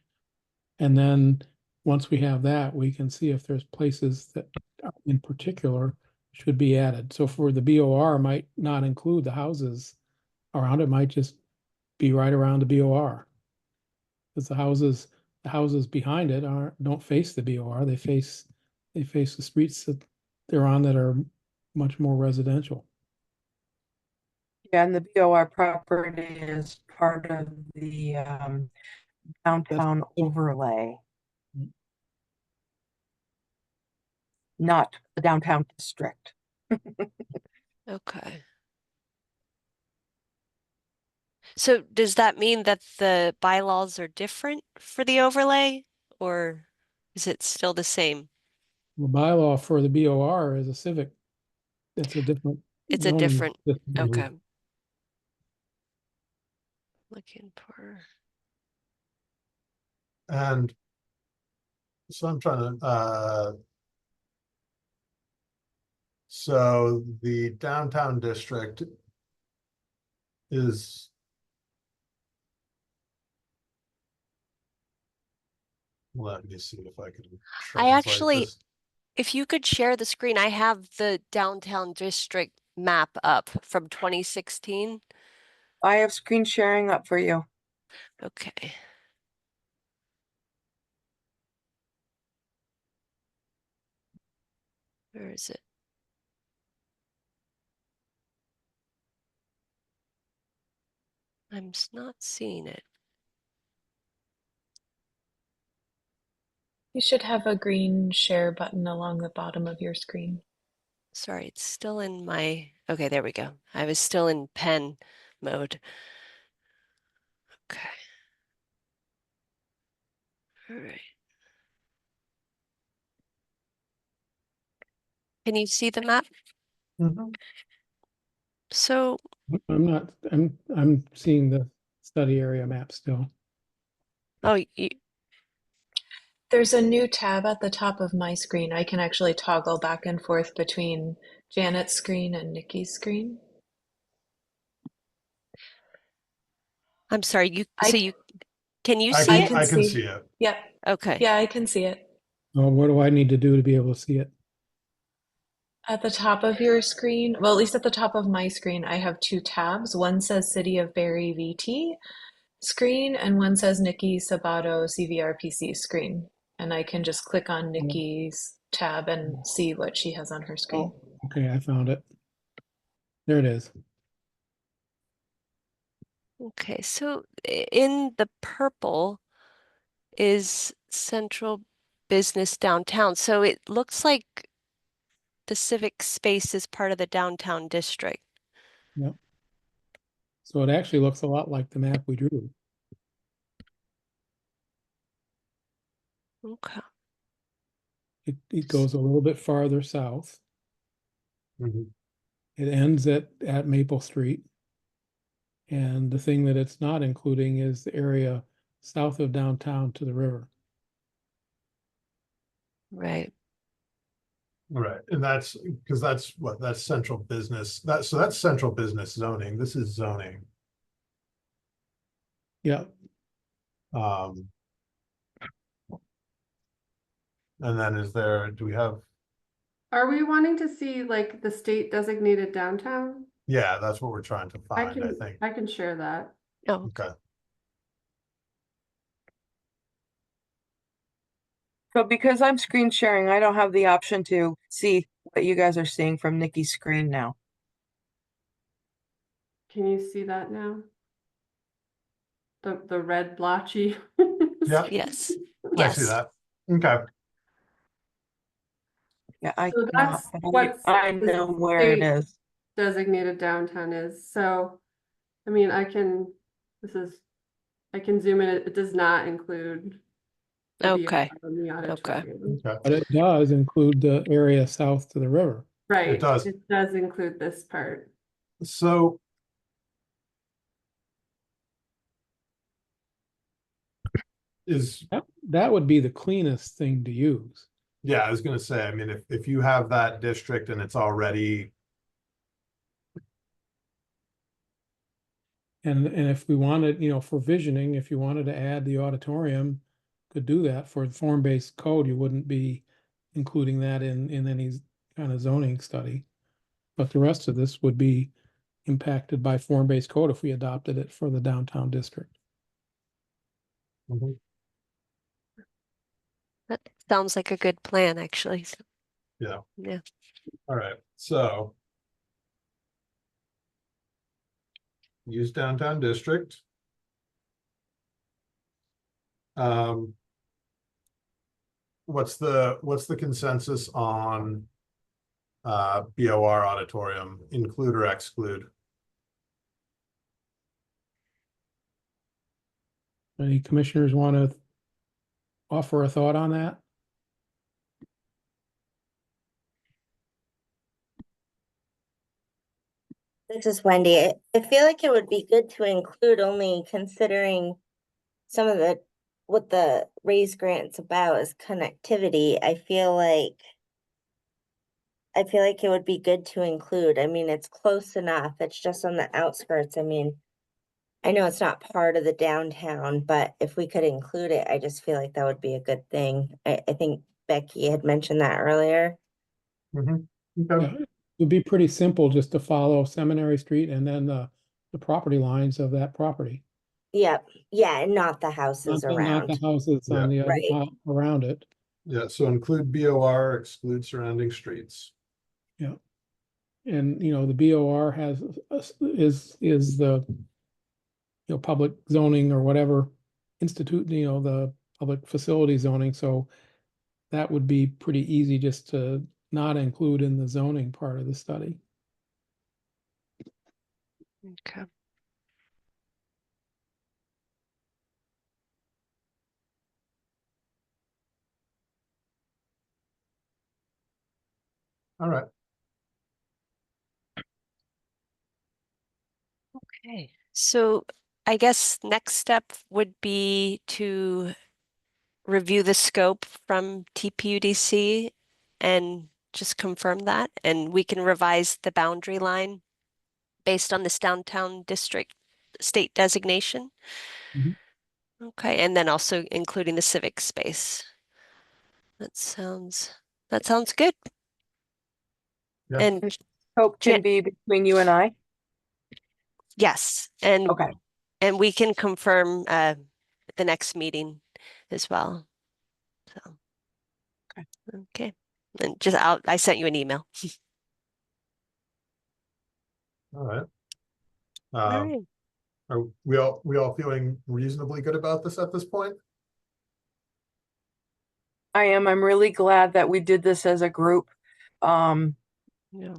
And then, once we have that, we can see if there's places that in particular should be added. So for the BOR might not include the houses around it, might just be right around the BOR. Because the houses behind it don't face the BOR, they face the streets that they're on that are much more residential.
Yeah, and the BOR property is part of the downtown overlay, not the downtown district.
Okay. So does that mean that the bylaws are different for the overlay, or is it still the same?
The bylaw for the BOR is a civic, it's a different.
It's a
zoning
different,
district.
okay. Looking for,
And so I'm trying to, so the downtown district is. Let me see if I can translate
actually-
this.
if you could share the screen, I have the downtown district map up from 2016.
I have screen sharing up for you.
Okay. Where is it? I'm not seeing it.
You should have a green share button along the bottom of your screen.
Sorry, it's still in my, okay, there we go. I was still in pen mode. Okay. All right. Can you see the map? So,
I'm seeing the study area map still.
oh,
There's a new tab at the top of my screen. I can actually toggle back and forth between Janet's screen and Nikki's screen.
I'm sorry,
I-
can you
I
see
can,
it?
I can see it.
Yep.
Okay.
Yeah, I can see it.
What do I need to do to be able to see it?
At the top of your screen, well, at least at the top of my screen, I have two tabs. One says City of Barrie VT screen, and one says Nikki Sabato CVRPC screen. And I can just click on Nikki's tab and see what she has on her screen.
Oh, okay, I found it. There it is.
Okay, so in the purple is central business downtown. So it looks like the civic space is part of the downtown district.
Yep. So it actually looks a lot like the map we drew.
Okay.
It goes a little bit farther south.
Mhm.
It ends at Maple Street. And the thing that it's not including is the area south of downtown to the river.
Right.
Right, and that's because that's central business. So that's central business zoning. This is zoning.
Yeah,
And then do we have,
Are we wanting to see like the state designated downtown?
yeah, that's what we're trying to
I
find, I think.
can share that.
Oh,
Okay,
So because I'm screen sharing, I don't have the option to see what you guys are seeing from Nikki's screen now.
Can you see that now? The red blotchy.
Yeah.
yes.
I see
Yes.
that. Okay,
Yeah, I
So
cannot,
that's
but
what
I
the
know where it
state
is.
designated downtown is. So, I mean, I can zoom in. It does not include to be
Okay.
allowed in the auditorium.
Okay,
But it does include the area south to the river.
Right.
does.
It does include this part.
so is,
That would be the cleanest thing to use.
yeah, I was gonna say, I mean, if you have that district and it's already,
And if we wanted, for visioning, if you wanted to add the auditorium, could do that. For form-based code, you wouldn't be including that in any kind of zoning study. But the rest of this would be impacted by form-based code if we adopted it for the downtown district.
That sounds like a good plan, actually. So,
yeah,
yeah.
all right, so. Use downtown district. What's the consensus on BOR auditorium, include or exclude?
Any commissioners want to offer a thought on that?
This is Wendy. I feel like it would be good to include, only considering some of what the raise grant's about is connectivity. I feel like it would be good to include. I mean, it's close enough. It's just on the outskirts. I mean, I know it's not part of the downtown, but if we could include it, I just feel like that would be a good thing. I think Becky had mentioned that earlier.
Okay.
Yeah, it would be pretty simple just to follow Seminary Street and then the property lines of that property.
Yep. Yeah, and not the houses
Not
around.
the houses on the other,
Right.
around it.
Yeah, so include BOR, exclude surrounding streets.
Yeah. And, the BOR is the, public zoning or whatever institute, the public facility zoning. So that would be pretty easy just to not include in the zoning part of the study.
Okay.
All right.
Okay. So I guess next step would be to review the scope from TPUDC and just confirm that, and we can revise the boundary line based on this downtown district state designation.
Mhm.
Okay, and then also including the civic space. That sounds good.
Yeah.
And
Hope
Jan-
can be between you and I.
yes, and
Okay.
and we can confirm the next meeting as well. So okay. And just I sent you an email.
All right.
All right.
Are we all feeling reasonably good about this at this point?
I am. I'm really glad that we did this as a group.
Yeah.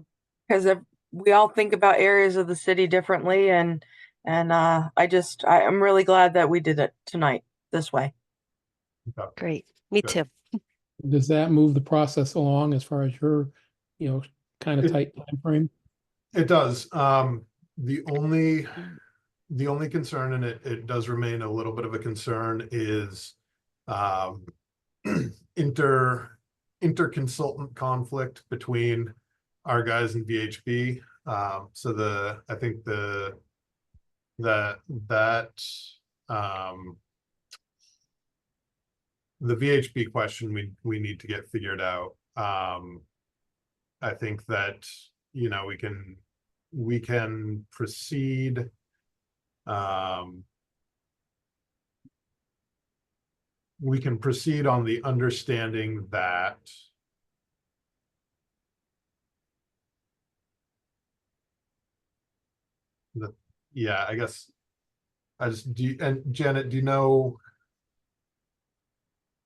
Because we all think about areas of the city differently, and I'm really glad that we did it tonight this way.
Okay.
Great. Me
Good.
too.
Does that move the process along as far as your, kind of
It-
tight timeframe?
It does. The only concern, and it does remain a little bit of a concern, is inter-consultant conflict between our guys and VHB. So I think the VHB question we need to get figured out. I think that, we can proceed. We can proceed on the understanding that I guess and Janet, do you know,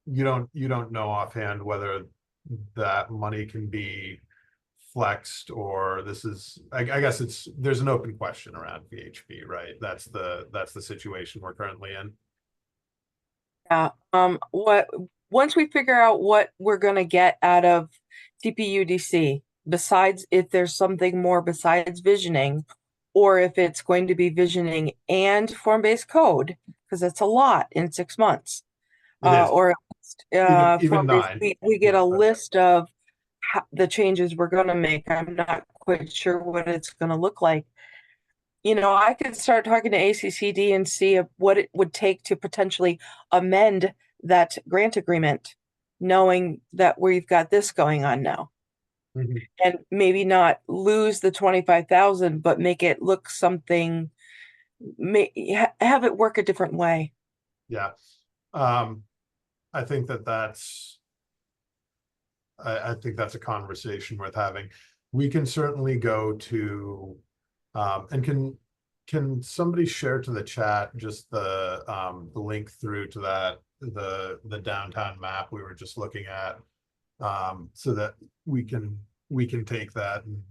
you don't know offhand whether that money can be flexed, or this is, I guess there's an open question around VHB, right? That's the situation we're currently in.
Once we figure out what we're gonna get out of TPUDC, besides if there's something more besides visioning, or if it's going to be visioning and form-based code, because it's a lot in 6 months.
It is.
Or
Even
form-based,
9.
we get
Yeah,
a
but-
list of the changes we're gonna make. I'm not quite sure what it's gonna look like. You know, I could start talking to ACCD and see what it would take to potentially amend that grant agreement, knowing that we've got this going on now.
Mhm.
And maybe not lose the 25,000, but make it look something, have it work a different way.
Yeah. I think I think that's a conversation worth having. We can certainly go to, and can somebody share to the chat just the link through to that, the downtown map we were just looking at, so that we can take that and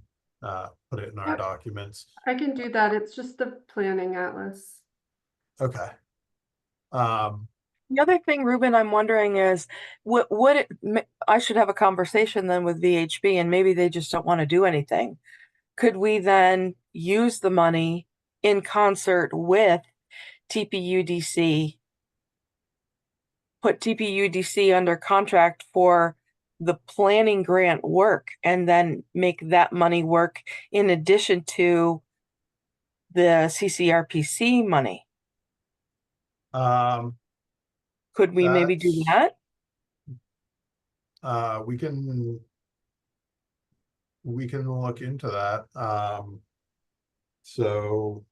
put it in our
Yep.
documents.
I can do that. It's just the planning atlas.
Okay.
The other thing, Ruben, I'm wondering is, I should have a conversation then with VHB, and maybe they just don't want to do anything. Could we then use the money in concert with TPUDC, put TPUDC under contract for the planning grant work, and then make that money work in addition to the CCRPC money? Could we maybe do
That's-
that?
We can look into that. So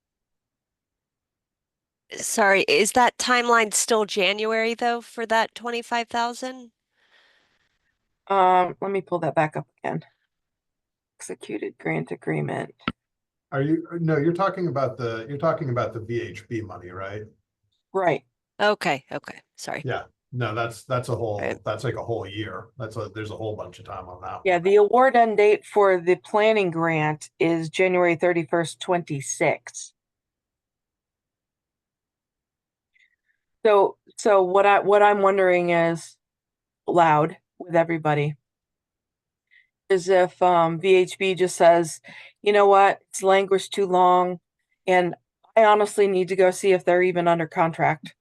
Sorry, is that timeline still January though for that 25,000?
Let me pull that back up again. Executed grant agreement.
no, you're talking about the VHB money, right?
Right.
Okay, sorry.
Yeah. No, that's a whole,
Right.
that's like a whole year. There's a whole bunch of time on that.
Yeah, the award end date for the planning grant is January 31st, 26. So what I'm wondering is, loud with everybody, is if VHB just says, you know what, it's languished too long, and I honestly need to go see if they're even under contract.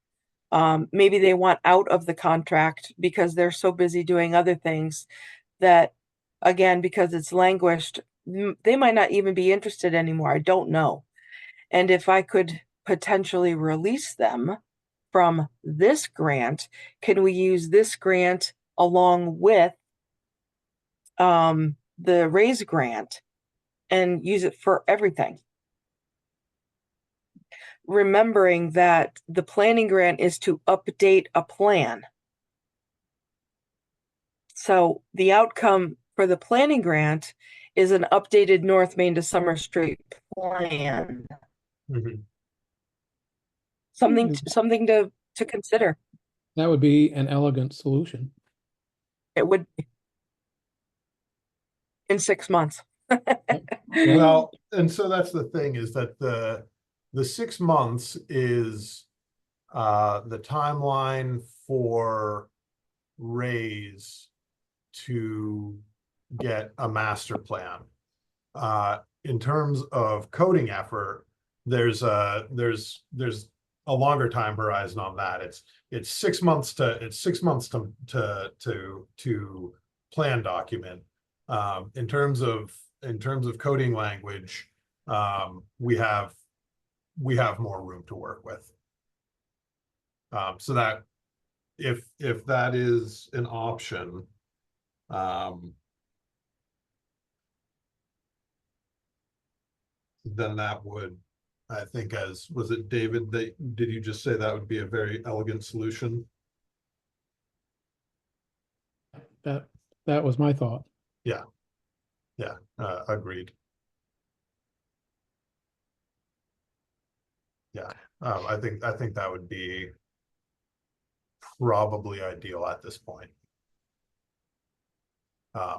Maybe they want out of the contract because they're so busy doing other things that, again, because it's languished, they might not even be interested anymore. I don't know. And if I could potentially release them from this grant, can we use this grant along with the RAISE grant and use it for everything? Remembering that the planning grant is to update a plan. So the outcome for the planning grant is an updated North Main to Summer Street plan.
Mhm.
Something to consider.
That would be an elegant solution.
It would be in 6 months.
Well, and so that's the thing, is that the 6 months is the timeline for RAISE to get a master plan. In terms of coding effort, there's a longer time horizon on that. It's 6 months to plan document. In terms of coding language, we have more room to work with. So that if that is an option, then that would, I think, was it David, did you just say that would be a very elegant solution?
That was my thought.
Yeah, agreed. Yeah, I think that would be probably ideal at this point.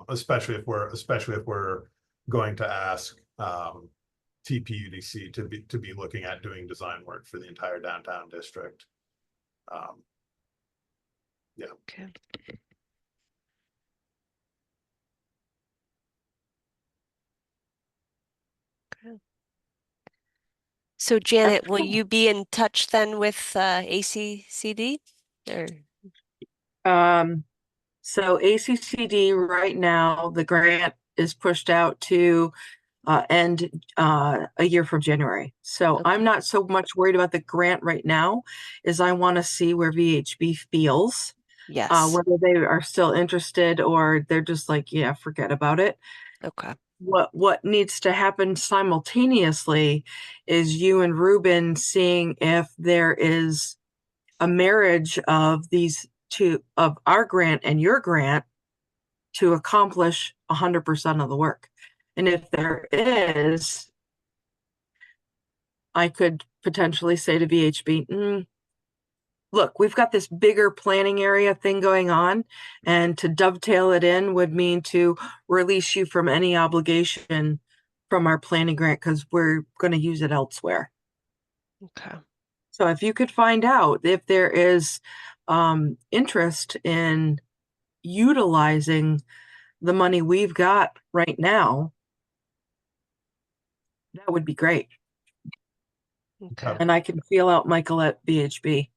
Especially if we're going to ask TPUDC to be looking at doing design work for the entire downtown district.
Okay. Okay. So Janet, will you be in touch then with ACCD? Or
So ACCD right now, the grant is pushed out to end a year from January. So
Okay.
I'm not so much worried about the grant right now, as I want to see where VHB feels,
yes.
whether they are still interested or they're just like, yeah, forget about it.
Okay.
What needs to happen simultaneously is you and Ruben seeing if there is a marriage of these two, of our grant and your grant, to accomplish 100% of the work. And if there is, I could potentially say to VHB, look, we've got this bigger planning area thing going on, and to dovetail it in would mean to release you from any obligation from our planning grant because we're going to use it elsewhere.
Okay.
So if you could find out if there is interest in utilizing the money we've got right now, that would be great.
Okay.
And I can feel out Michael at VHB.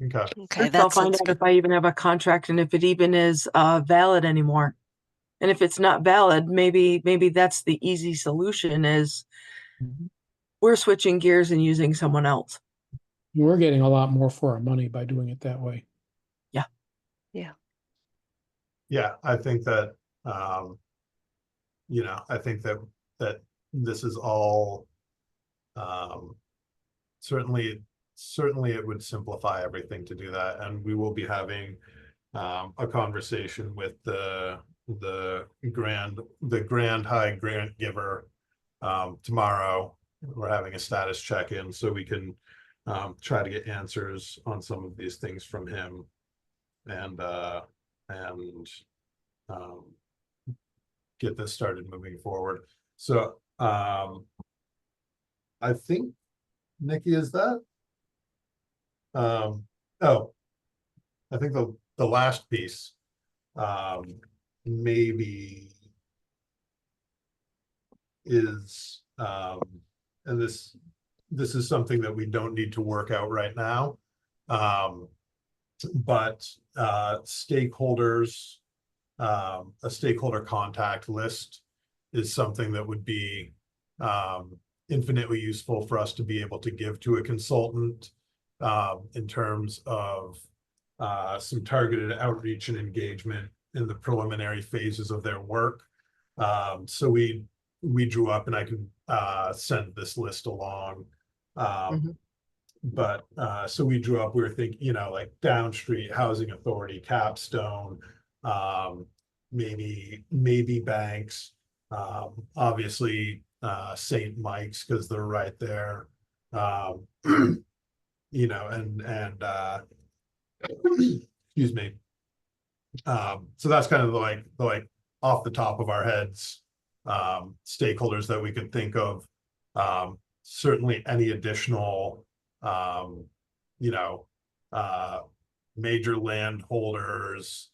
Okay.
Okay.
I'll
That
find
sounds
out
good.
if I even have a contract and if it even is valid anymore. And if it's not valid, maybe that's the easy solution is we're switching gears and using someone else.
We're getting a lot more for our money by doing it that way.
Yeah.
Yeah, I think that, I think that this is all, certainly it would simplify everything to do that. And we will be having, a conversation with the Grand High grant giver, tomorrow. We're having a status check-in so we can, try to get answers on some of these things from him. And get this started moving forward. So I think, Nikki, is that? Oh, I think the last piece maybe is and this is something that we don't need to work out right now. But stakeholders, a stakeholder contact list is something that would be infinitely useful for us to be able to give to a consultant in terms of some targeted outreach and engagement in the preliminary phases of their work. So we drew up, and I can send this list along. But so we drew up, we were thinking, like Down Street Housing Authority, Capstone, maybe banks, obviously St. Mike's because they're right there, and excuse me. So that's kind of like off the top of our heads, stakeholders that we could think of. Certainly any additional major landholders,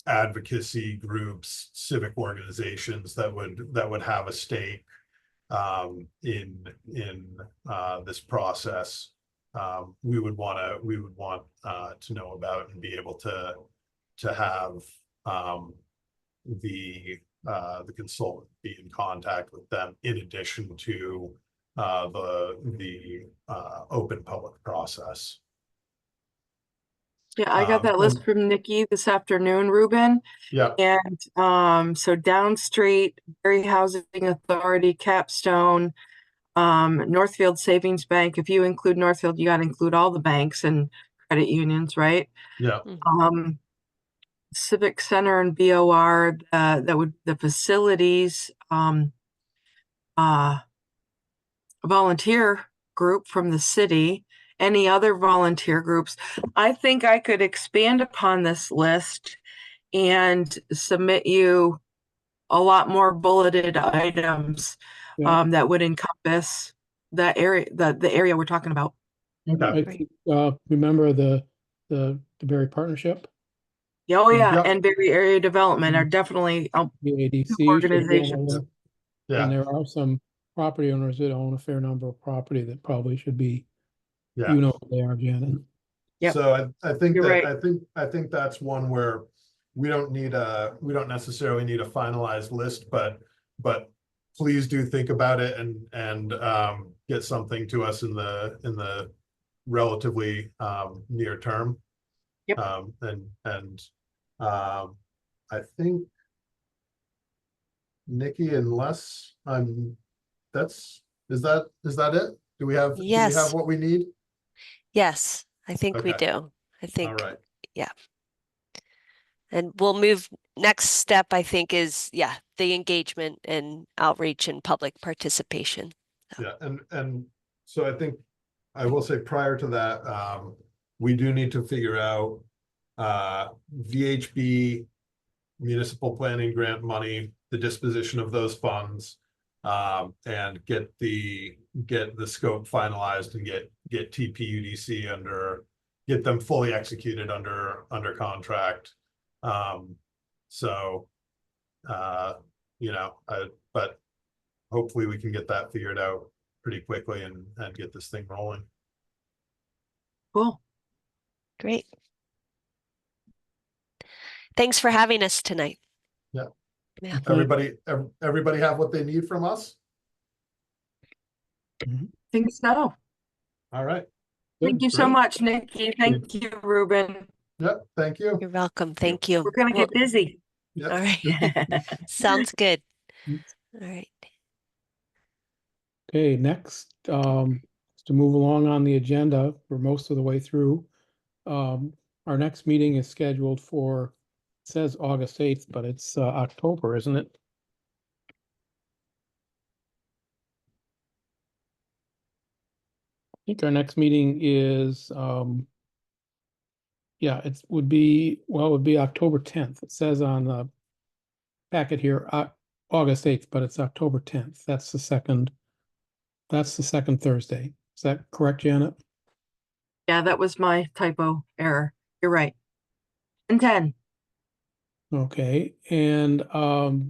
advocacy groups, civic organizations that would have a stake in this process. We would want to know about and be able to have the consultant be in contact with them in addition to the open public process.
Yeah, I got that list from Nikki this afternoon, Ruben.
Yeah.
And so Down Street, Berry Housing Authority, Capstone, Northfield Savings Bank. If you include Northfield, you got to include all the banks and credit unions, right?
Yeah.
Civic Center and BOR, the facilities, volunteer group from the city, any other volunteer groups. I think I could expand upon this list and submit you a lot more bulleted items that would encompass that area, the area we're talking about.
Okay.
I think, remember the the Berry Partnership,
Oh, yeah,
Yep.
and Berry Area Development are definitely
BADC.
organizations.
And
Yeah,
there are some property owners that own a fair number of property that probably should be,
yeah.
you know, who they are, Janet.
Yep.
So I think
You're
that,
right.
I think that's one where we don't necessarily need a finalized list, but please do think about it and get something to us in the relatively near term.
Yep.
I think Nikki, unless is that it? Do we have
Yes.
what we need?
Yes, I think we
Okay.
do. I think,
All right.
yeah. And we'll move, next step, I think, is, yeah, the engagement and outreach and public participation.
Yeah, and so I think I will say prior to that, we do need to figure out VHB municipal planning grant money, the disposition of those funds, and get the scope finalized and get TPUDC get them fully executed under contract. So but hopefully we can get that figured out pretty quickly and get this thing rolling.
Cool.
Great. Thanks for having us tonight.
Yeah.
Yeah.
Everybody have what they need from us?
Think so.
All right.
Thank you so
Great.
much, Nikki. Thank you, Ruben.
Yep, thank you.
You're welcome. Thank you.
We're gonna get busy.
Yep.
All right. Sounds good. All right.
Okay, next, to move along on the agenda, we're most of the way through. Our next meeting is scheduled for, it says August 8th, but it's October, isn't it? I think our next meeting is, yeah, it would be October 10th. It says on the packet here, August 8th, but it's October 10th. That's the second Thursday. Is that correct, Janet?
Yeah, that was my typo error. You're right. And 10.
Okay, and the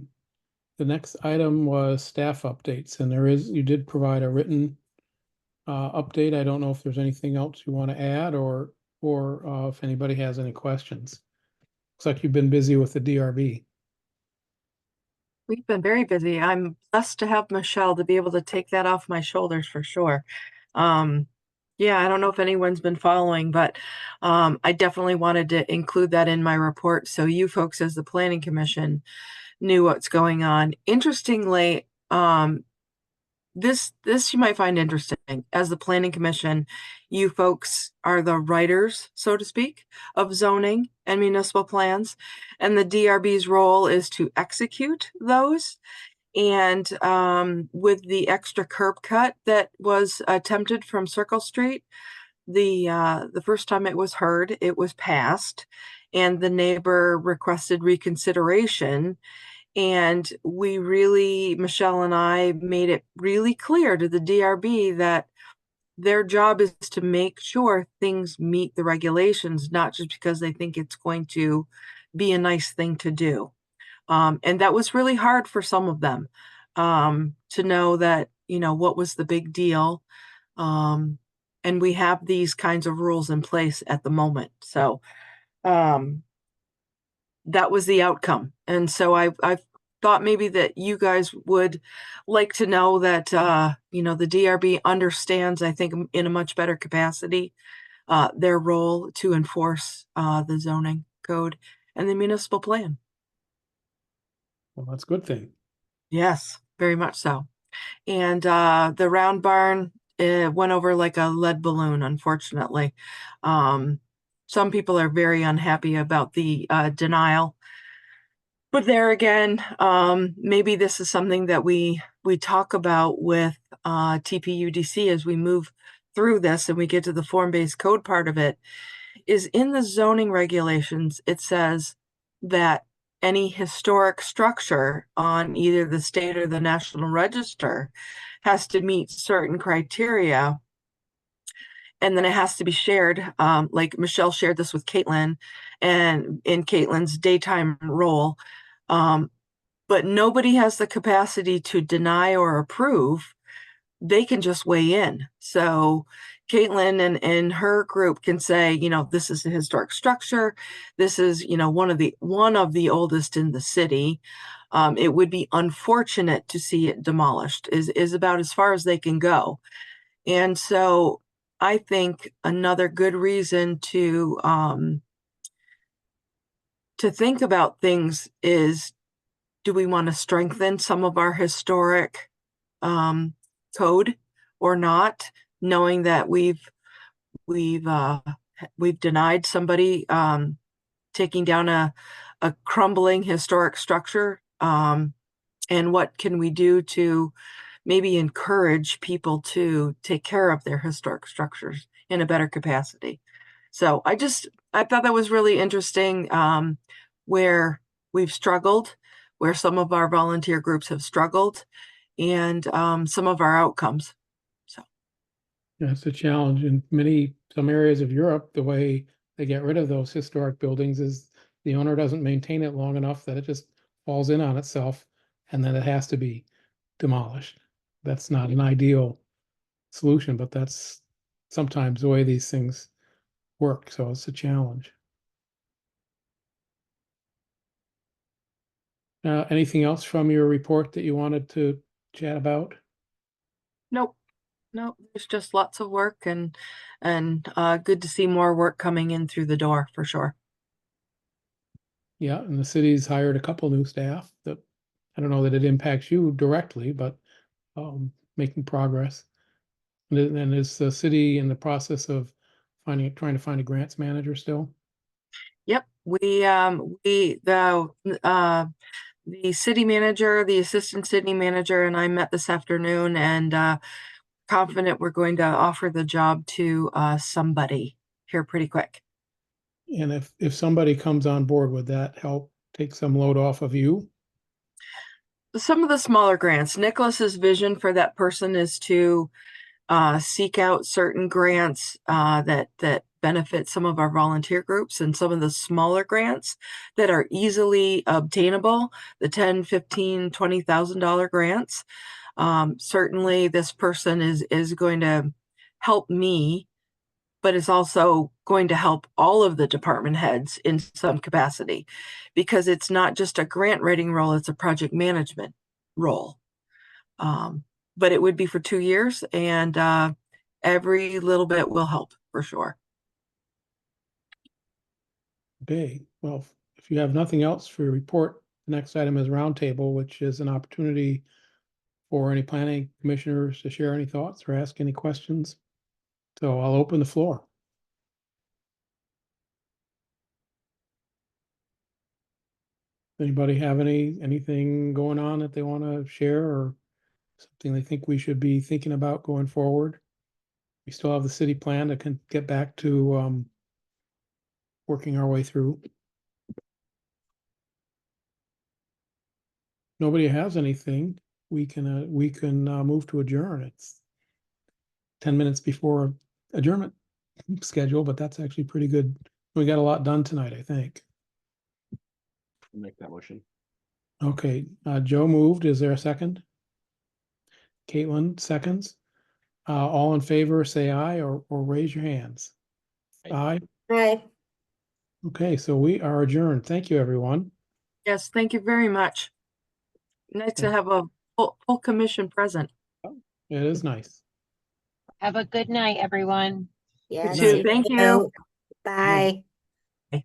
next item was staff updates, and you did provide a written update. I don't know if there's anything else you want to add or if anybody has any questions. Looks like you've been busy with the DRB.
We've been very busy. I'm blessed to have Michelle to be able to take that off my shoulders for sure. Yeah, I don't know if anyone's been following, but I definitely wanted to include that in my report so you folks as the Planning Commission knew what's going on. Interestingly, this you might find interesting. As the Planning Commission, you folks are the writers, so to speak, of zoning and municipal plans, and the DRB's role is to execute those. And with the extra curb cut that was attempted from Circle Street, the first time it was heard, it was passed, and the neighbor requested reconsideration. And Michelle and I made it really clear to the DRB that their job is to make sure things meet the regulations, not just because they think it's going to be a nice thing to do. And that was really hard for some of them to know that, what was the big deal. And we have these kinds of rules in place at the moment. So that was the outcome. And so I thought maybe that you guys would like to know that, the DRB understands, I think, in a much better capacity, their role to enforce the zoning code and the municipal plan.
Well, that's a good thing.
Yes, very much so. And the round barn went over like a lead balloon, unfortunately. Some people are very unhappy about the denial. But there again, maybe this is something that we talk about with TPUDC as we move through this and we get to the form-based code part of it, is in the zoning regulations, it says that any historic structure on either the state or the national register has to meet certain criteria. and then it has to be shared. Like Michelle shared this with Caitlin and in Caitlin's daytime role. But nobody has the capacity to deny or approve. They can just weigh in. So Caitlin and her group can say, you know, this is a historic structure. This is, you know, one of the oldest in the city. It would be unfortunate to see it demolished is about as far as they can go. And so I think another good reason to think about things is, do we want to strengthen some of our historic code or not, knowing that we've denied somebody taking down a crumbling historic structure, and what can we do to maybe encourage people to take care of their historic structures in a better capacity. So I thought that was really interesting, where we've struggled, where some of our volunteer groups have struggled, and some of our outcomes. So
Yeah, it's a challenge in some areas of Europe. The way they get rid of those historic buildings is the owner doesn't maintain it long enough that it just falls in on itself, and then it has to be demolished. That's not an ideal solution, but that's sometimes the way these things work. So it's a challenge. Anything else from your report that you wanted to chat about?
nope, there's just lots of work and good to see more work coming in through the door for sure.
Yeah, and the city's hired a couple new staff that, I don't know that it impacts you directly, but making progress. And is the city in the process of trying to find a grants manager still?
Yep, the city manager, the assistant city manager, and I met this afternoon, and confident we're going to offer the job to somebody here pretty quick.
And if somebody comes on board, would that help take some load off of you?
Some of the smaller grants, Nicholas's vision for that person is to seek out certain grants that benefit some of our volunteer groups, and some of the smaller grants that are easily obtainable, the $10,000, $15,000, $20,000 grants. Certainly this person is going to help me, but is also going to help all of the department heads in some capacity, because it's not just a grant writing role, it's a project management role. But it would be for 2 years, and every little bit will help for sure.
Okay, well, if you have nothing else for your report, the next item is roundtable, which is an opportunity for any planning commissioners to share any thoughts or ask any questions. So I'll open the floor. Anybody have anything going on that they want to share, or something they think we should be thinking about going forward? We still have the city plan that can get back to working our way through. Nobody has anything. We can move to adjourn. It's 10 minutes before adjournment schedule, but that's actually pretty good. We got a lot done tonight, I think.
Make that motion.
Okay, Joe moved. Is there a second? Caitlin seconds. All in favor, say aye or raise your hands. Aye.
Right.
Okay, so we are adjourned. Thank you, everyone.
Yes, thank you very much. Nice to
Yeah.
have a full commission present.
It is nice.
Have a good night, everyone.
Yes,
too.
you
Thank
do.
you.
Bye.
Bye.